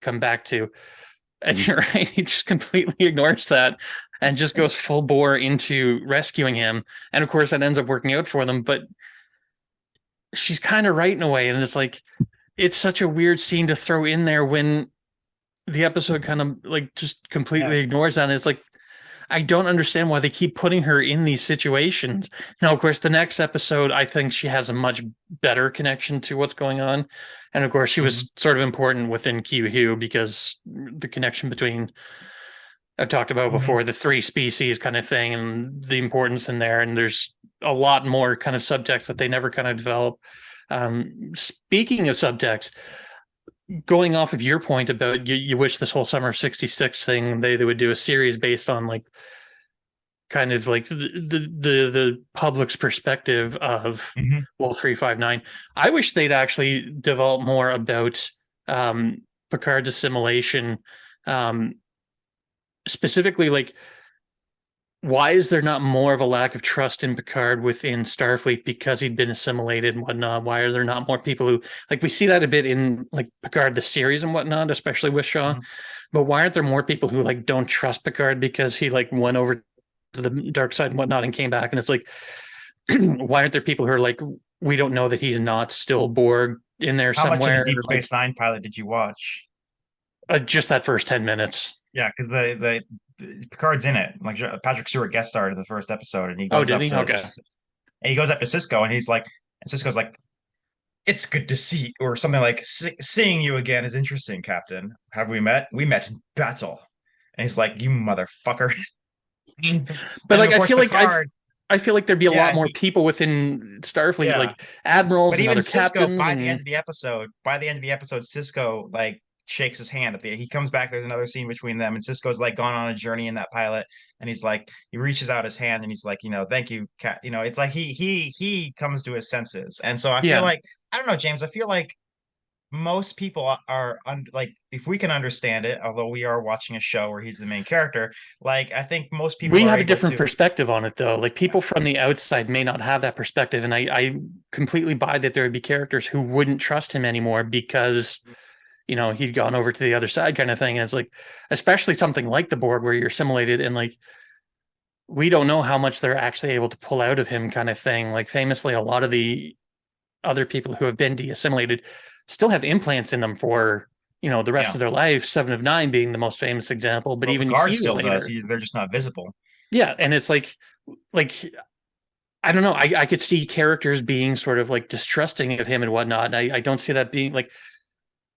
Speaker 2: come back to. And you're right, he just completely ignores that and just goes full bore into rescuing him. And of course, that ends up working out for them. But she's kind of right in a way. And it's like, it's such a weird scene to throw in there when the episode kind of like just
Speaker 1: Yeah.
Speaker 2: completely ignores that. And it's like, I don't understand why they keep putting her in these situations. Now, of course, the next episode, I think she has a much better connection to what's going on. And of course, she
Speaker 1: Mhm.
Speaker 2: was sort of important within Q Who because the connection between, I've talked about
Speaker 1: Mhm.
Speaker 2: before, the three species kind of thing and the importance in there. And there's a lot more kind of subtext that they never kind of develop. Speaking of subtext, going off of your point about you wish this whole summer of 66 thing they would do a series based on like kind of like the public's perspective of
Speaker 1: Mhm.
Speaker 2: Wolf 359. I wish they'd actually develop more about Picard's assimilation, um, specifically like why is there not more of a lack of trust in Picard within Starfleet because he'd been assimilated and whatnot? Why are there not more people who like we see that a bit in like Picard the series and whatnot, especially with Shaw?
Speaker 1: Mhm.
Speaker 2: But why aren't there more people who like don't trust Picard because he like went over to the dark side and whatnot and came back? And it's like, why aren't there people who are like, we don't know that he's not still Borg in there
Speaker 1: How much of the
Speaker 2: somewhere?
Speaker 1: Deep
Speaker 2: Like
Speaker 1: Space Nine pilot did you watch?
Speaker 2: just that first 10 minutes.
Speaker 1: Yeah, because the Picard's in it. Like Patrick Stewart guest starred in the first episode, and
Speaker 2: Oh, did he? Okay.
Speaker 1: he goes up to Cisco, and he's like, and Cisco's like, "It's good to see," or something like, "Seeing you again is interesting, Captain. Have we met? We met in battle." And he's like, "You motherfucker!"
Speaker 2: But
Speaker 1: And
Speaker 2: like
Speaker 1: of course, Picard,
Speaker 2: I feel like there'd be a lot
Speaker 1: yeah,
Speaker 2: more people within Starfleet,
Speaker 1: yeah.
Speaker 2: like admirals
Speaker 1: But
Speaker 2: and
Speaker 1: even
Speaker 2: other
Speaker 1: Cisco,
Speaker 2: captains, and
Speaker 1: by the end of the episode, Cisco like shakes his hand at the. He comes back. There's another scene between them, and Cisco's like gone on a journey in that pilot, and he's like, he reaches out his hand, and he's like, thank you, Cat. It's like he comes to his senses, and so I feel
Speaker 2: yeah,
Speaker 1: like I don't know, James. I feel like most people are like if we can understand it, although we are watching a show where he's the main character, like I think most people
Speaker 2: we
Speaker 1: are
Speaker 2: have a
Speaker 1: able
Speaker 2: different
Speaker 1: to.
Speaker 2: perspective on it though. Like
Speaker 1: Yeah.
Speaker 2: people from the outside may not have that perspective, and I completely buy that there would be characters who wouldn't trust him anymore because he'd gone over to the other side kind of thing. And it's like, especially something like the Borg where you're assimilated and like we don't know how much they're actually able to pull out of him kind of thing. Like famously, a lot of the other people who have been de-assimilated still have implants in them for the rest
Speaker 1: Yeah.
Speaker 2: of their life. Seven of Nine being the most famous example, but
Speaker 1: Well,
Speaker 2: even
Speaker 1: Picard
Speaker 2: Hugh
Speaker 1: still does.
Speaker 2: later.
Speaker 1: They're just not visible.
Speaker 2: Yeah, and it's like I don't know. I could see characters being sort of like distrusting of him and whatnot. And I don't see that being like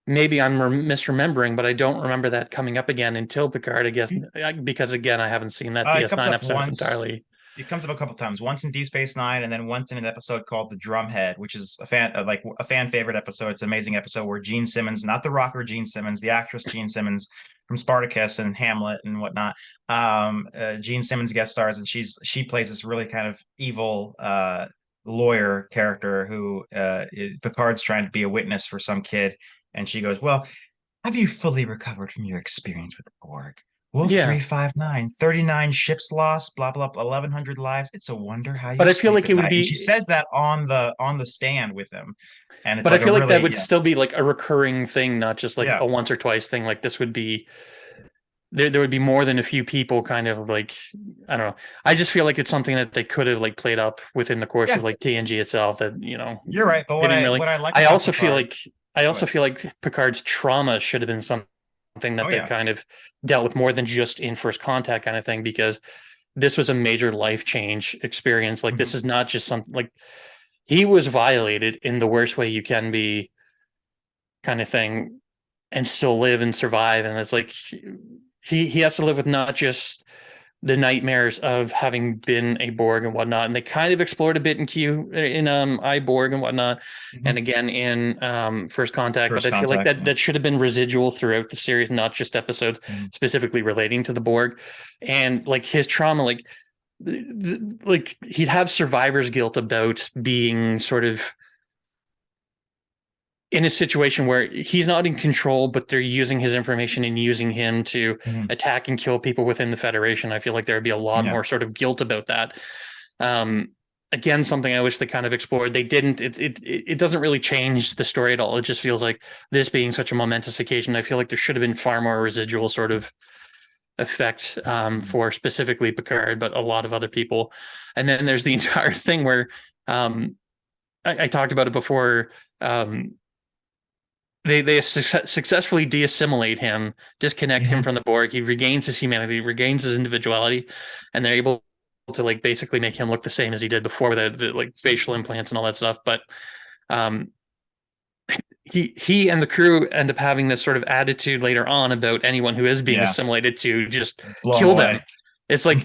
Speaker 2: maybe I'm misremembering, but I don't remember that coming up again until Picard. I guess because again, I haven't seen that
Speaker 1: It comes
Speaker 2: DS9
Speaker 1: up
Speaker 2: episodes
Speaker 1: once.
Speaker 2: entirely.
Speaker 1: It comes up a couple times. Once in Deep Space Nine, and then once in an episode called The Drumhead, which is a fan favorite episode. It's an amazing episode where Gene Simmons, not the rocker Gene Simmons, the actress Gene Simmons from Spartacus and Hamlet and whatnot. Gene Simmons guest stars, and she plays this really kind of evil lawyer character who Picard's trying to be a witness for some kid, and she goes, "Well, Have you fully recovered from your experience with Borg? Wolf
Speaker 2: Yeah,
Speaker 1: 359, 39 ships lost, blah blah blah, 1,100 lives. It's a wonder how
Speaker 2: but
Speaker 1: you
Speaker 2: I feel
Speaker 1: sleep
Speaker 2: like
Speaker 1: at
Speaker 2: it would
Speaker 1: night. And she
Speaker 2: be,
Speaker 1: says that on the stand with him. And it's
Speaker 2: but I
Speaker 1: like a
Speaker 2: feel like that
Speaker 1: really,
Speaker 2: would still be like a recurring thing, not just like
Speaker 1: yeah,
Speaker 2: a once or twice thing. Like this would be there would be more than a few people kind of like, I don't know. I just feel like it's something that they could have like played up within the course
Speaker 1: yeah,
Speaker 2: of like TNG itself that,
Speaker 1: you're right. But
Speaker 2: they didn't really.
Speaker 1: what I like
Speaker 2: I
Speaker 1: about
Speaker 2: also feel
Speaker 1: Picard,
Speaker 2: like I
Speaker 1: go
Speaker 2: also
Speaker 1: ahead.
Speaker 2: feel like Picard's trauma should have been something
Speaker 1: Oh
Speaker 2: that they
Speaker 1: yeah.
Speaker 2: kind of dealt with more than just in first contact kind of thing, because this was a major life change experience. Like
Speaker 1: Hmm.
Speaker 2: this is not just something like he was violated in the worst way you can be kind of thing and still live and survive. And it's like he has to live with not just the nightmares of having been a Borg and whatnot. And they kind of explored a bit in Q in iBorg and whatnot,
Speaker 1: Hmm.
Speaker 2: and again in First Contact. But
Speaker 1: First
Speaker 2: I feel like
Speaker 1: contact. Yeah.
Speaker 2: that should have been residual throughout the series, not just episodes
Speaker 1: Mhm.
Speaker 2: specifically relating to the Borg. And like his trauma, like he'd have survivor's guilt about being sort of in a situation where he's not in control, but they're using his information and using him to
Speaker 1: Mhm.
Speaker 2: attack and kill people within the Federation. I feel like there would be a lot
Speaker 1: Yeah.
Speaker 2: more sort of guilt about that. Um, Again, something I wish they kind of explored. They didn't. It doesn't really change the story at all. It just feels like this being such a momentous occasion. I feel like there should have been far more residual sort of effect
Speaker 1: Mhm.
Speaker 2: for specifically Picard, but a lot of other people. And then there's the entire thing where um, I talked about it before. They successfully de-assimilate him, disconnect him
Speaker 1: Mhm.
Speaker 2: from the Borg. He regains his humanity, regains his individuality, and they're able to like basically make him look the same as he did before with the like facial implants and all that stuff. But um, he and the crew end up having this sort of attitude later on about anyone who is being
Speaker 1: Yeah.
Speaker 2: assimilated to just
Speaker 1: Blow them
Speaker 2: kill them.
Speaker 1: away.
Speaker 2: It's like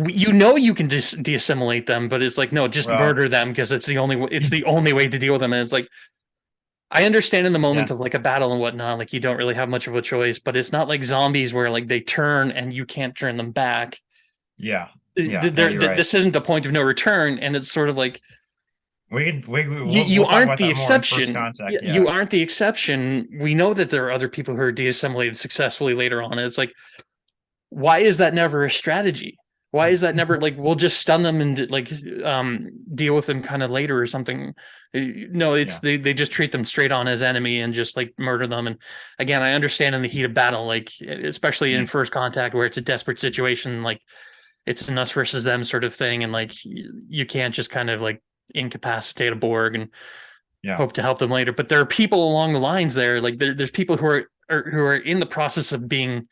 Speaker 2: you can de-assimilate them, but it's like no, just
Speaker 1: Well,
Speaker 2: murder them because it's the only way to deal with them. And it's like I understand in the
Speaker 1: yeah.
Speaker 2: moment of like a battle and whatnot, like you don't really have much of a choice, but it's not like zombies where like they turn and you can't turn them back.
Speaker 1: Yeah. Yeah. No, you're right.
Speaker 2: This isn't the point of no return, and it's sort of like
Speaker 1: We'll
Speaker 2: you
Speaker 1: talk
Speaker 2: aren't
Speaker 1: about
Speaker 2: the
Speaker 1: that more in first
Speaker 2: exception.
Speaker 1: contact. Yeah.
Speaker 2: You aren't the exception. We know that there are other people who are de-assimilated successfully later on. And it's like, why is that never a strategy? Why is that never like we'll just stun them and like deal with them kind of later or something? No, it's
Speaker 1: Yeah.
Speaker 2: they just treat them straight on as enemy and just like murder them. And again, I understand in the heat of battle, like especially in
Speaker 1: Mm.
Speaker 2: first contact where it's a desperate situation, like it's an us versus them sort of thing, and like you can't just kind of like incapacitate a Borg and
Speaker 1: Yeah.
Speaker 2: hope to help them later. But there are people along the lines there, like there's people who are in the process of being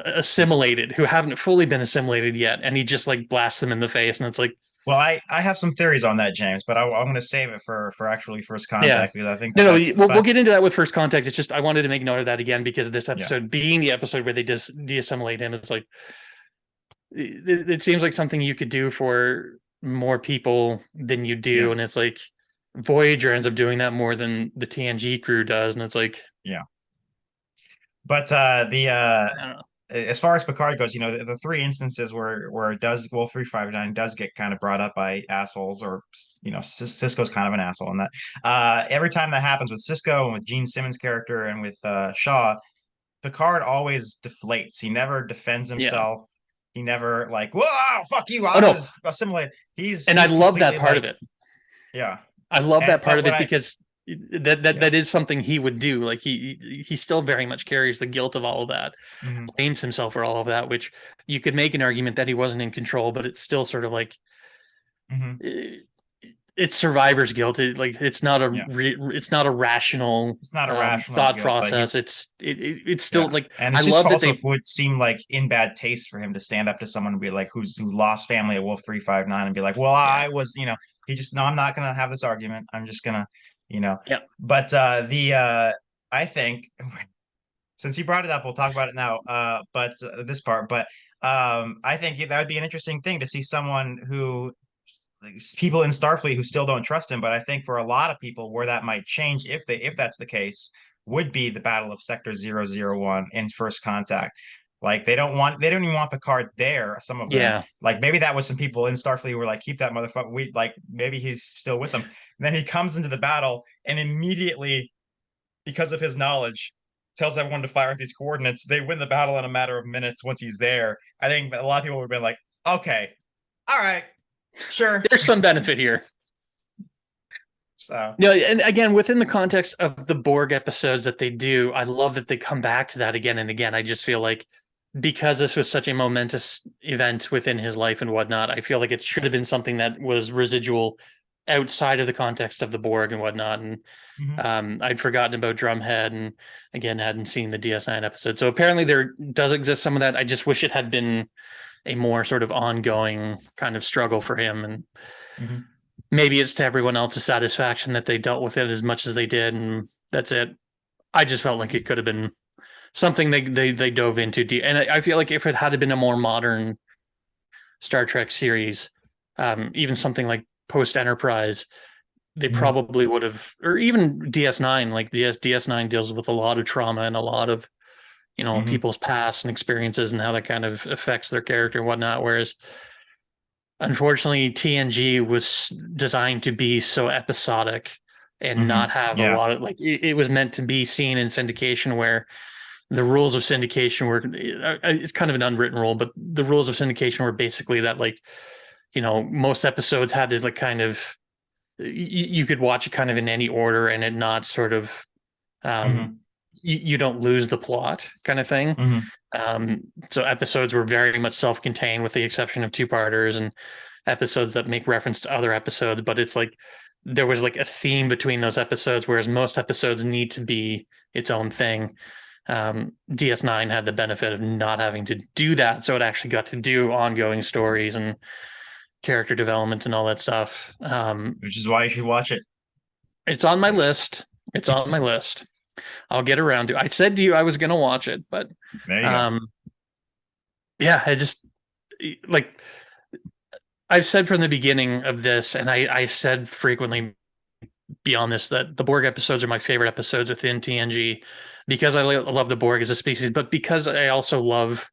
Speaker 2: assimilated who haven't fully been assimilated yet, and he just like blasts them in the face, and it's like,
Speaker 1: Well, I have some theories on that, James, but I'm going to save it for actually first
Speaker 2: yeah,
Speaker 1: contact because I think
Speaker 2: no,
Speaker 1: that
Speaker 2: no,
Speaker 1: that's
Speaker 2: we'll
Speaker 1: but
Speaker 2: get into that with first contact. It's just I wanted to make note of that again because this
Speaker 1: yeah.
Speaker 2: episode being the episode where they de-assimilate him, it's like it seems like something you could do for more people than you do,
Speaker 1: Yeah.
Speaker 2: and it's like Voyager ends up doing that more than the TNG crew does, and it's like
Speaker 1: Yeah. But the
Speaker 2: I don't know.
Speaker 1: as far as Picard goes, the three instances where it does Wolf 359 does get kind of brought up by assholes, or Cisco's kind of an asshole in that. Every time that happens with Cisco and with Gene Simmons' character and with Shaw, Picard always deflates. He never defends
Speaker 2: Yeah.
Speaker 1: himself. He never like, whoa, fuck you,
Speaker 2: Oh
Speaker 1: I
Speaker 2: no,
Speaker 1: was assimilated.
Speaker 2: and I
Speaker 1: He's
Speaker 2: love that
Speaker 1: completely
Speaker 2: part
Speaker 1: like,
Speaker 2: of it.
Speaker 1: yeah.
Speaker 2: I love
Speaker 1: And
Speaker 2: that part
Speaker 1: but
Speaker 2: of
Speaker 1: what
Speaker 2: it
Speaker 1: I
Speaker 2: because
Speaker 1: yeah.
Speaker 2: that is something he would do. Like he still very much carries the guilt of all of that,
Speaker 1: Hmm.
Speaker 2: blames himself for all of that, which you could make an argument that he wasn't in control, but it's still sort of like
Speaker 1: Hmm.
Speaker 2: eh, it's survivor's guilt.
Speaker 1: Yeah.
Speaker 2: It's not a rational
Speaker 1: It's not a rational
Speaker 2: thought
Speaker 1: guilt, but
Speaker 2: process.
Speaker 1: he's
Speaker 2: It's still
Speaker 1: yeah.
Speaker 2: like
Speaker 1: And
Speaker 2: I
Speaker 1: it's just
Speaker 2: love that
Speaker 1: also
Speaker 2: they
Speaker 1: would seem like in bad taste for him to stand up to someone and be like, who lost family at Wolf 359 and be like, well,
Speaker 2: yeah
Speaker 1: I was, he just, no, I'm not going to have this argument. I'm just going to, you know,
Speaker 2: yeah
Speaker 1: but I think since you brought it up, we'll talk about it now. But this part, but I think that would be an interesting thing to see someone who like, people in Starfleet who still don't trust him. But I think for a lot of people, where that might change if that's the case, would be the Battle of Sector 001 in First Contact. Like they don't even want Picard there. Some of them,
Speaker 2: yeah
Speaker 1: like maybe that was some people in Starfleet who were like, keep that motherfucker. We like maybe he's still with them. And then he comes into the battle and immediately, because of his knowledge, tells everyone to fire at these coordinates. They win the battle in a matter of minutes once he's there. I think a lot of people would have been like, okay, all right, sure.
Speaker 2: There's some benefit here.
Speaker 1: So
Speaker 2: No, and again, within the context of the Borg episodes that they do, I love that they come back to that again and again. I just feel like because this was such a momentous event within his life and whatnot, I feel like it should have been something that was residual outside of the context of the Borg and whatnot. And
Speaker 1: mhm,
Speaker 2: I'd forgotten about Drumhead and again hadn't seen the DS9 episode. So apparently there does exist some of that. I just wish it had been a more sort of ongoing kind of struggle for him. And
Speaker 1: mhm,
Speaker 2: maybe it's to everyone else's satisfaction that they dealt with it as much as they did, and that's it. I just felt like it could have been something they dove into deep. And I feel like if it had been a more modern Star Trek series, even something like post Enterprise, they
Speaker 1: mhm,
Speaker 2: probably would have, or even DS9, like DS9 deals with a lot of trauma and a lot of,
Speaker 1: mhm,
Speaker 2: people's past and experiences and how that kind of affects their character and whatnot. Whereas unfortunately, TNG was designed to be so episodic and
Speaker 1: mhm.
Speaker 2: not have a
Speaker 1: Yeah.
Speaker 2: lot of like it was meant to be seen in syndication where the rules of syndication were it's kind of an unwritten rule, but the rules of syndication were basically that like, most episodes had to like kind of you could watch it kind of in any order and it not sort of um
Speaker 1: Mhm,
Speaker 2: you don't lose the plot kind of thing.
Speaker 1: mhm,
Speaker 2: So episodes were very much self-contained, with the exception of two-parters and episodes that make reference to other episodes. But it's like there was like a theme between those episodes, whereas most episodes need to be its own thing. DS9 had the benefit of not having to do that, so it actually got to do ongoing stories and character development and all that stuff.
Speaker 1: which is why you should watch it.
Speaker 2: It's on my list. It's on my list. I'll get around to. I said to you I was going to watch it, but
Speaker 1: There you go.
Speaker 2: um, yeah, I just like I've said from the beginning of this, and I said frequently beyond this that the Borg episodes are my favorite episodes within TNG because I love the Borg as a species, but because I also love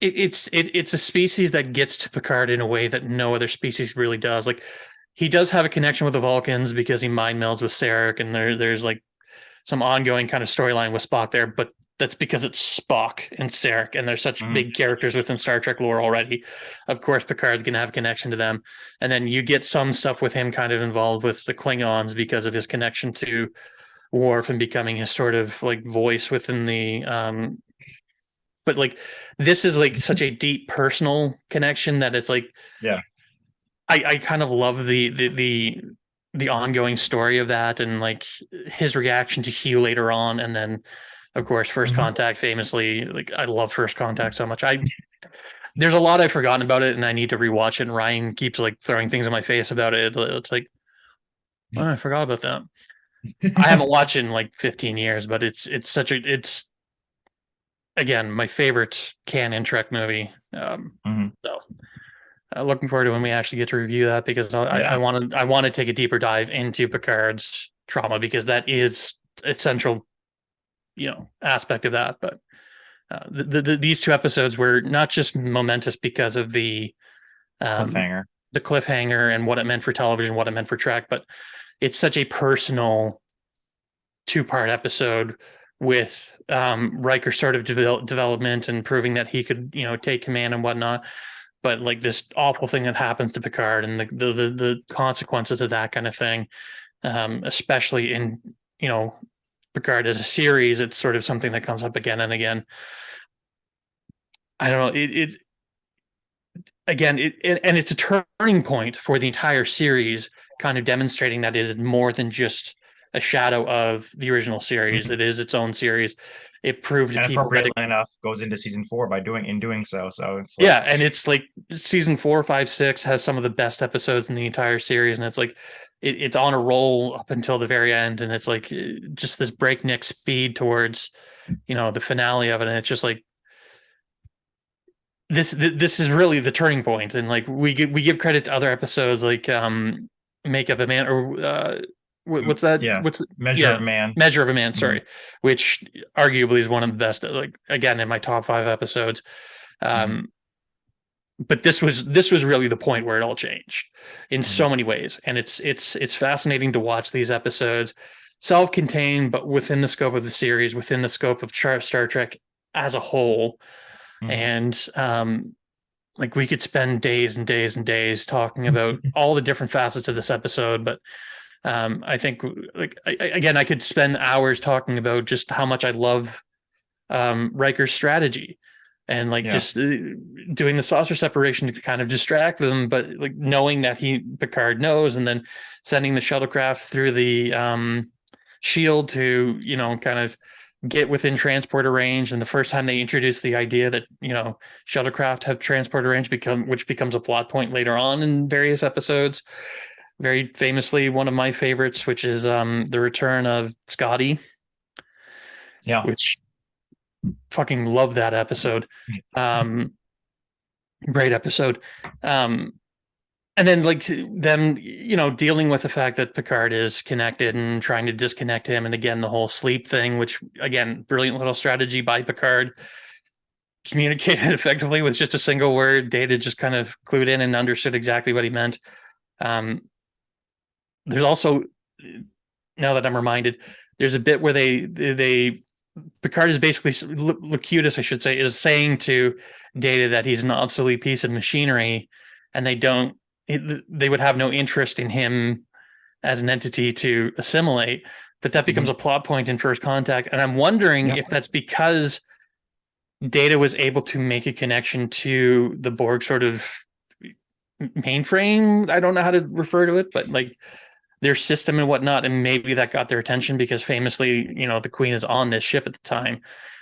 Speaker 2: it's a species that gets to Picard in a way that no other species really does. Like he does have a connection with the Vulcans because he mind melds with Sarek, and there's like some ongoing kind of storyline with Spock there, but that's because it's Spock and Sarek, and they're such
Speaker 1: Mhm,
Speaker 2: big characters within Star Trek lore already. Of course, Picard's going to have a connection to them. And then you get some stuff with him kind of involved with the Klingons because of his connection to Worf and becoming his sort of like voice within the. But like, this is like such a deep personal connection that it's like,
Speaker 1: yeah.
Speaker 2: I kind of love the ongoing story of that and like his reaction to Hugh later on, and then of course First
Speaker 1: Mhm.
Speaker 2: Contact famously. Like I love First Contact so much. I There's a lot I've forgotten about it and I need to rewatch it, and Ryan keeps like throwing things in my face about it. It's like, oh, I forgot about that. I haven't watched it in like 15 years, but it's again my favorite canon Trek movie.
Speaker 1: Mhm.
Speaker 2: So looking forward to when we actually get to review that, because
Speaker 1: Yeah.
Speaker 2: I want to take a deeper dive into Picard's trauma, because that is a central aspect of that. But these two episodes were not just momentous because of um,
Speaker 1: Cliffhanger.
Speaker 2: the cliffhanger and what it meant for television, what it meant for Trek, but it's such a personal two-part episode with Riker sort of development and proving that he could take command and whatnot, but like this awful thing that happens to Picard and the consequences of that kind of thing, especially in Picard as a series. It's sort of something that comes up again and again. I don't know. It again, and it's a turning point for the entire series, kind of demonstrating that it is more than just a shadow of the original series.
Speaker 1: Mhm.
Speaker 2: It is its own series. It proved to
Speaker 1: And
Speaker 2: people that
Speaker 1: appropriately enough, goes into season 4 by doing so. So it's like,
Speaker 2: yeah, and it's like season 4, 5, 6 has some of the best episodes in the entire series, and it's like it's on a roll up until the very end, and it's like just this breakneck speed towards the finale of it, and it's just like this is really the turning point. And like we give credit to other episodes like Make of a Man, or what's that?
Speaker 1: yeah,
Speaker 2: What's
Speaker 1: Measure of
Speaker 2: yeah,
Speaker 1: Man.
Speaker 2: Measure of a Man.
Speaker 1: Mhm,
Speaker 2: Sorry, which arguably is one of the best. Like again, in my top 5 episodes.
Speaker 1: mhm,
Speaker 2: Um, but this was really the point where it all changed in
Speaker 1: mhm,
Speaker 2: so many ways, and it's fascinating to watch these episodes, self-contained, but within the scope of the series, within the scope of Star Trek as a whole.
Speaker 1: Hmm.
Speaker 2: And like we could spend days and days and days talking about all the different facets of this episode, but I think like again, I could spend hours talking about just how much I love Riker's strategy and like
Speaker 1: Yeah.
Speaker 2: just doing the saucer separation to kind of distract them, but like knowing that Picard knows, and then sending the shuttlecraft through the shield to kind of get within transporter range. And the first time they introduce the idea that shuttlecraft have transporter range, which becomes a plot point later on in various episodes. Very famously, one of my favorites, which is the return of Scotty,
Speaker 1: Yeah.
Speaker 2: which fucking love that episode. Um, Great episode. Um, and then like them, dealing with the fact that Picard is connected and trying to disconnect him, and again the whole sleep thing, which again, brilliant little strategy by Picard, communicated effectively with just a single word. Data just kind of clued in and understood exactly what he meant. Um, there's also, now that I'm reminded, there's a bit where they Picard is basically Locutus, I should say, is saying to Data that he's an obsolete piece of machinery, and they would have no interest in him as an entity to assimilate. That becomes
Speaker 1: Hmm.
Speaker 2: a plot point in First Contact, and I'm wondering
Speaker 1: Yeah.
Speaker 2: if that's because Data was able to make a connection to the Borg sort of mainframe. I don't know how to refer to it, but like their system and whatnot, and maybe that got their attention because famously, the Queen is on this ship at the time.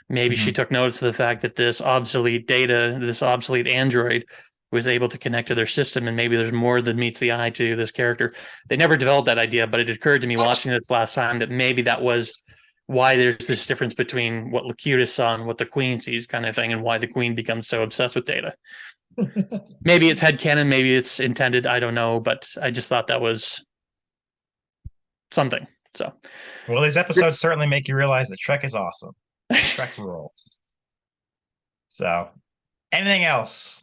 Speaker 2: Maybe she
Speaker 1: Hmm.
Speaker 2: took notice of the fact that this obsolete android, was able to connect to their system, and maybe there's more than meets the eye to this character. They never developed that idea, but it occurred to me watching this last time that maybe that was why there's this difference between what Locutus saw and what the Queen sees, kind of thing, and why the Queen becomes so obsessed with Data. Maybe it's headcanon, maybe it's intended, I don't know, but I just thought that was something. So
Speaker 1: Well, these episodes certainly make you realize that Trek is awesome. Trek rules. So, anything else?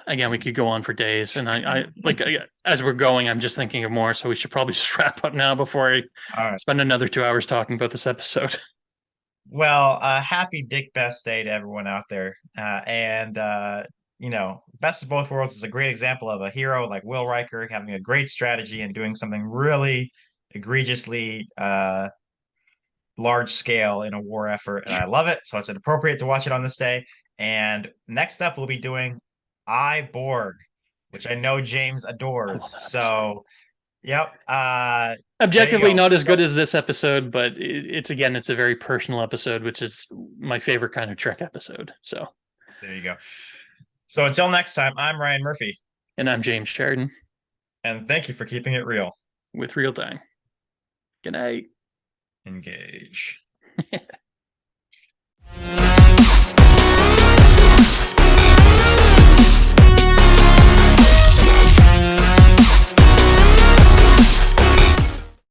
Speaker 2: again, we could go on for days, and I like as we're going, I'm just thinking of more. So we should probably just wrap up now before I
Speaker 1: All right.
Speaker 2: spend another 2 hours talking about this episode.
Speaker 1: Well, happy Dick Best Day to everyone out there. And Best of Both Worlds is a great example of a hero like Will Riker having a great strategy and doing something really egregiously large scale in a war effort. And I love it. So it's appropriate to watch it on this day. And next up, we'll be doing Borg, which I know James
Speaker 2: I love
Speaker 1: adores.
Speaker 2: that episode.
Speaker 1: So, yep. There you
Speaker 2: Objectively,
Speaker 1: go.
Speaker 2: not as
Speaker 1: So,
Speaker 2: good as this episode, but it's a very personal episode, which is my favorite kind of Trek episode. So,
Speaker 1: there you go. So until next time, I'm Ryan Murphy,
Speaker 2: and I'm James Sheridan
Speaker 1: and thank you for keeping it real.
Speaker 2: with ReelTime. Good night.
Speaker 1: Engage.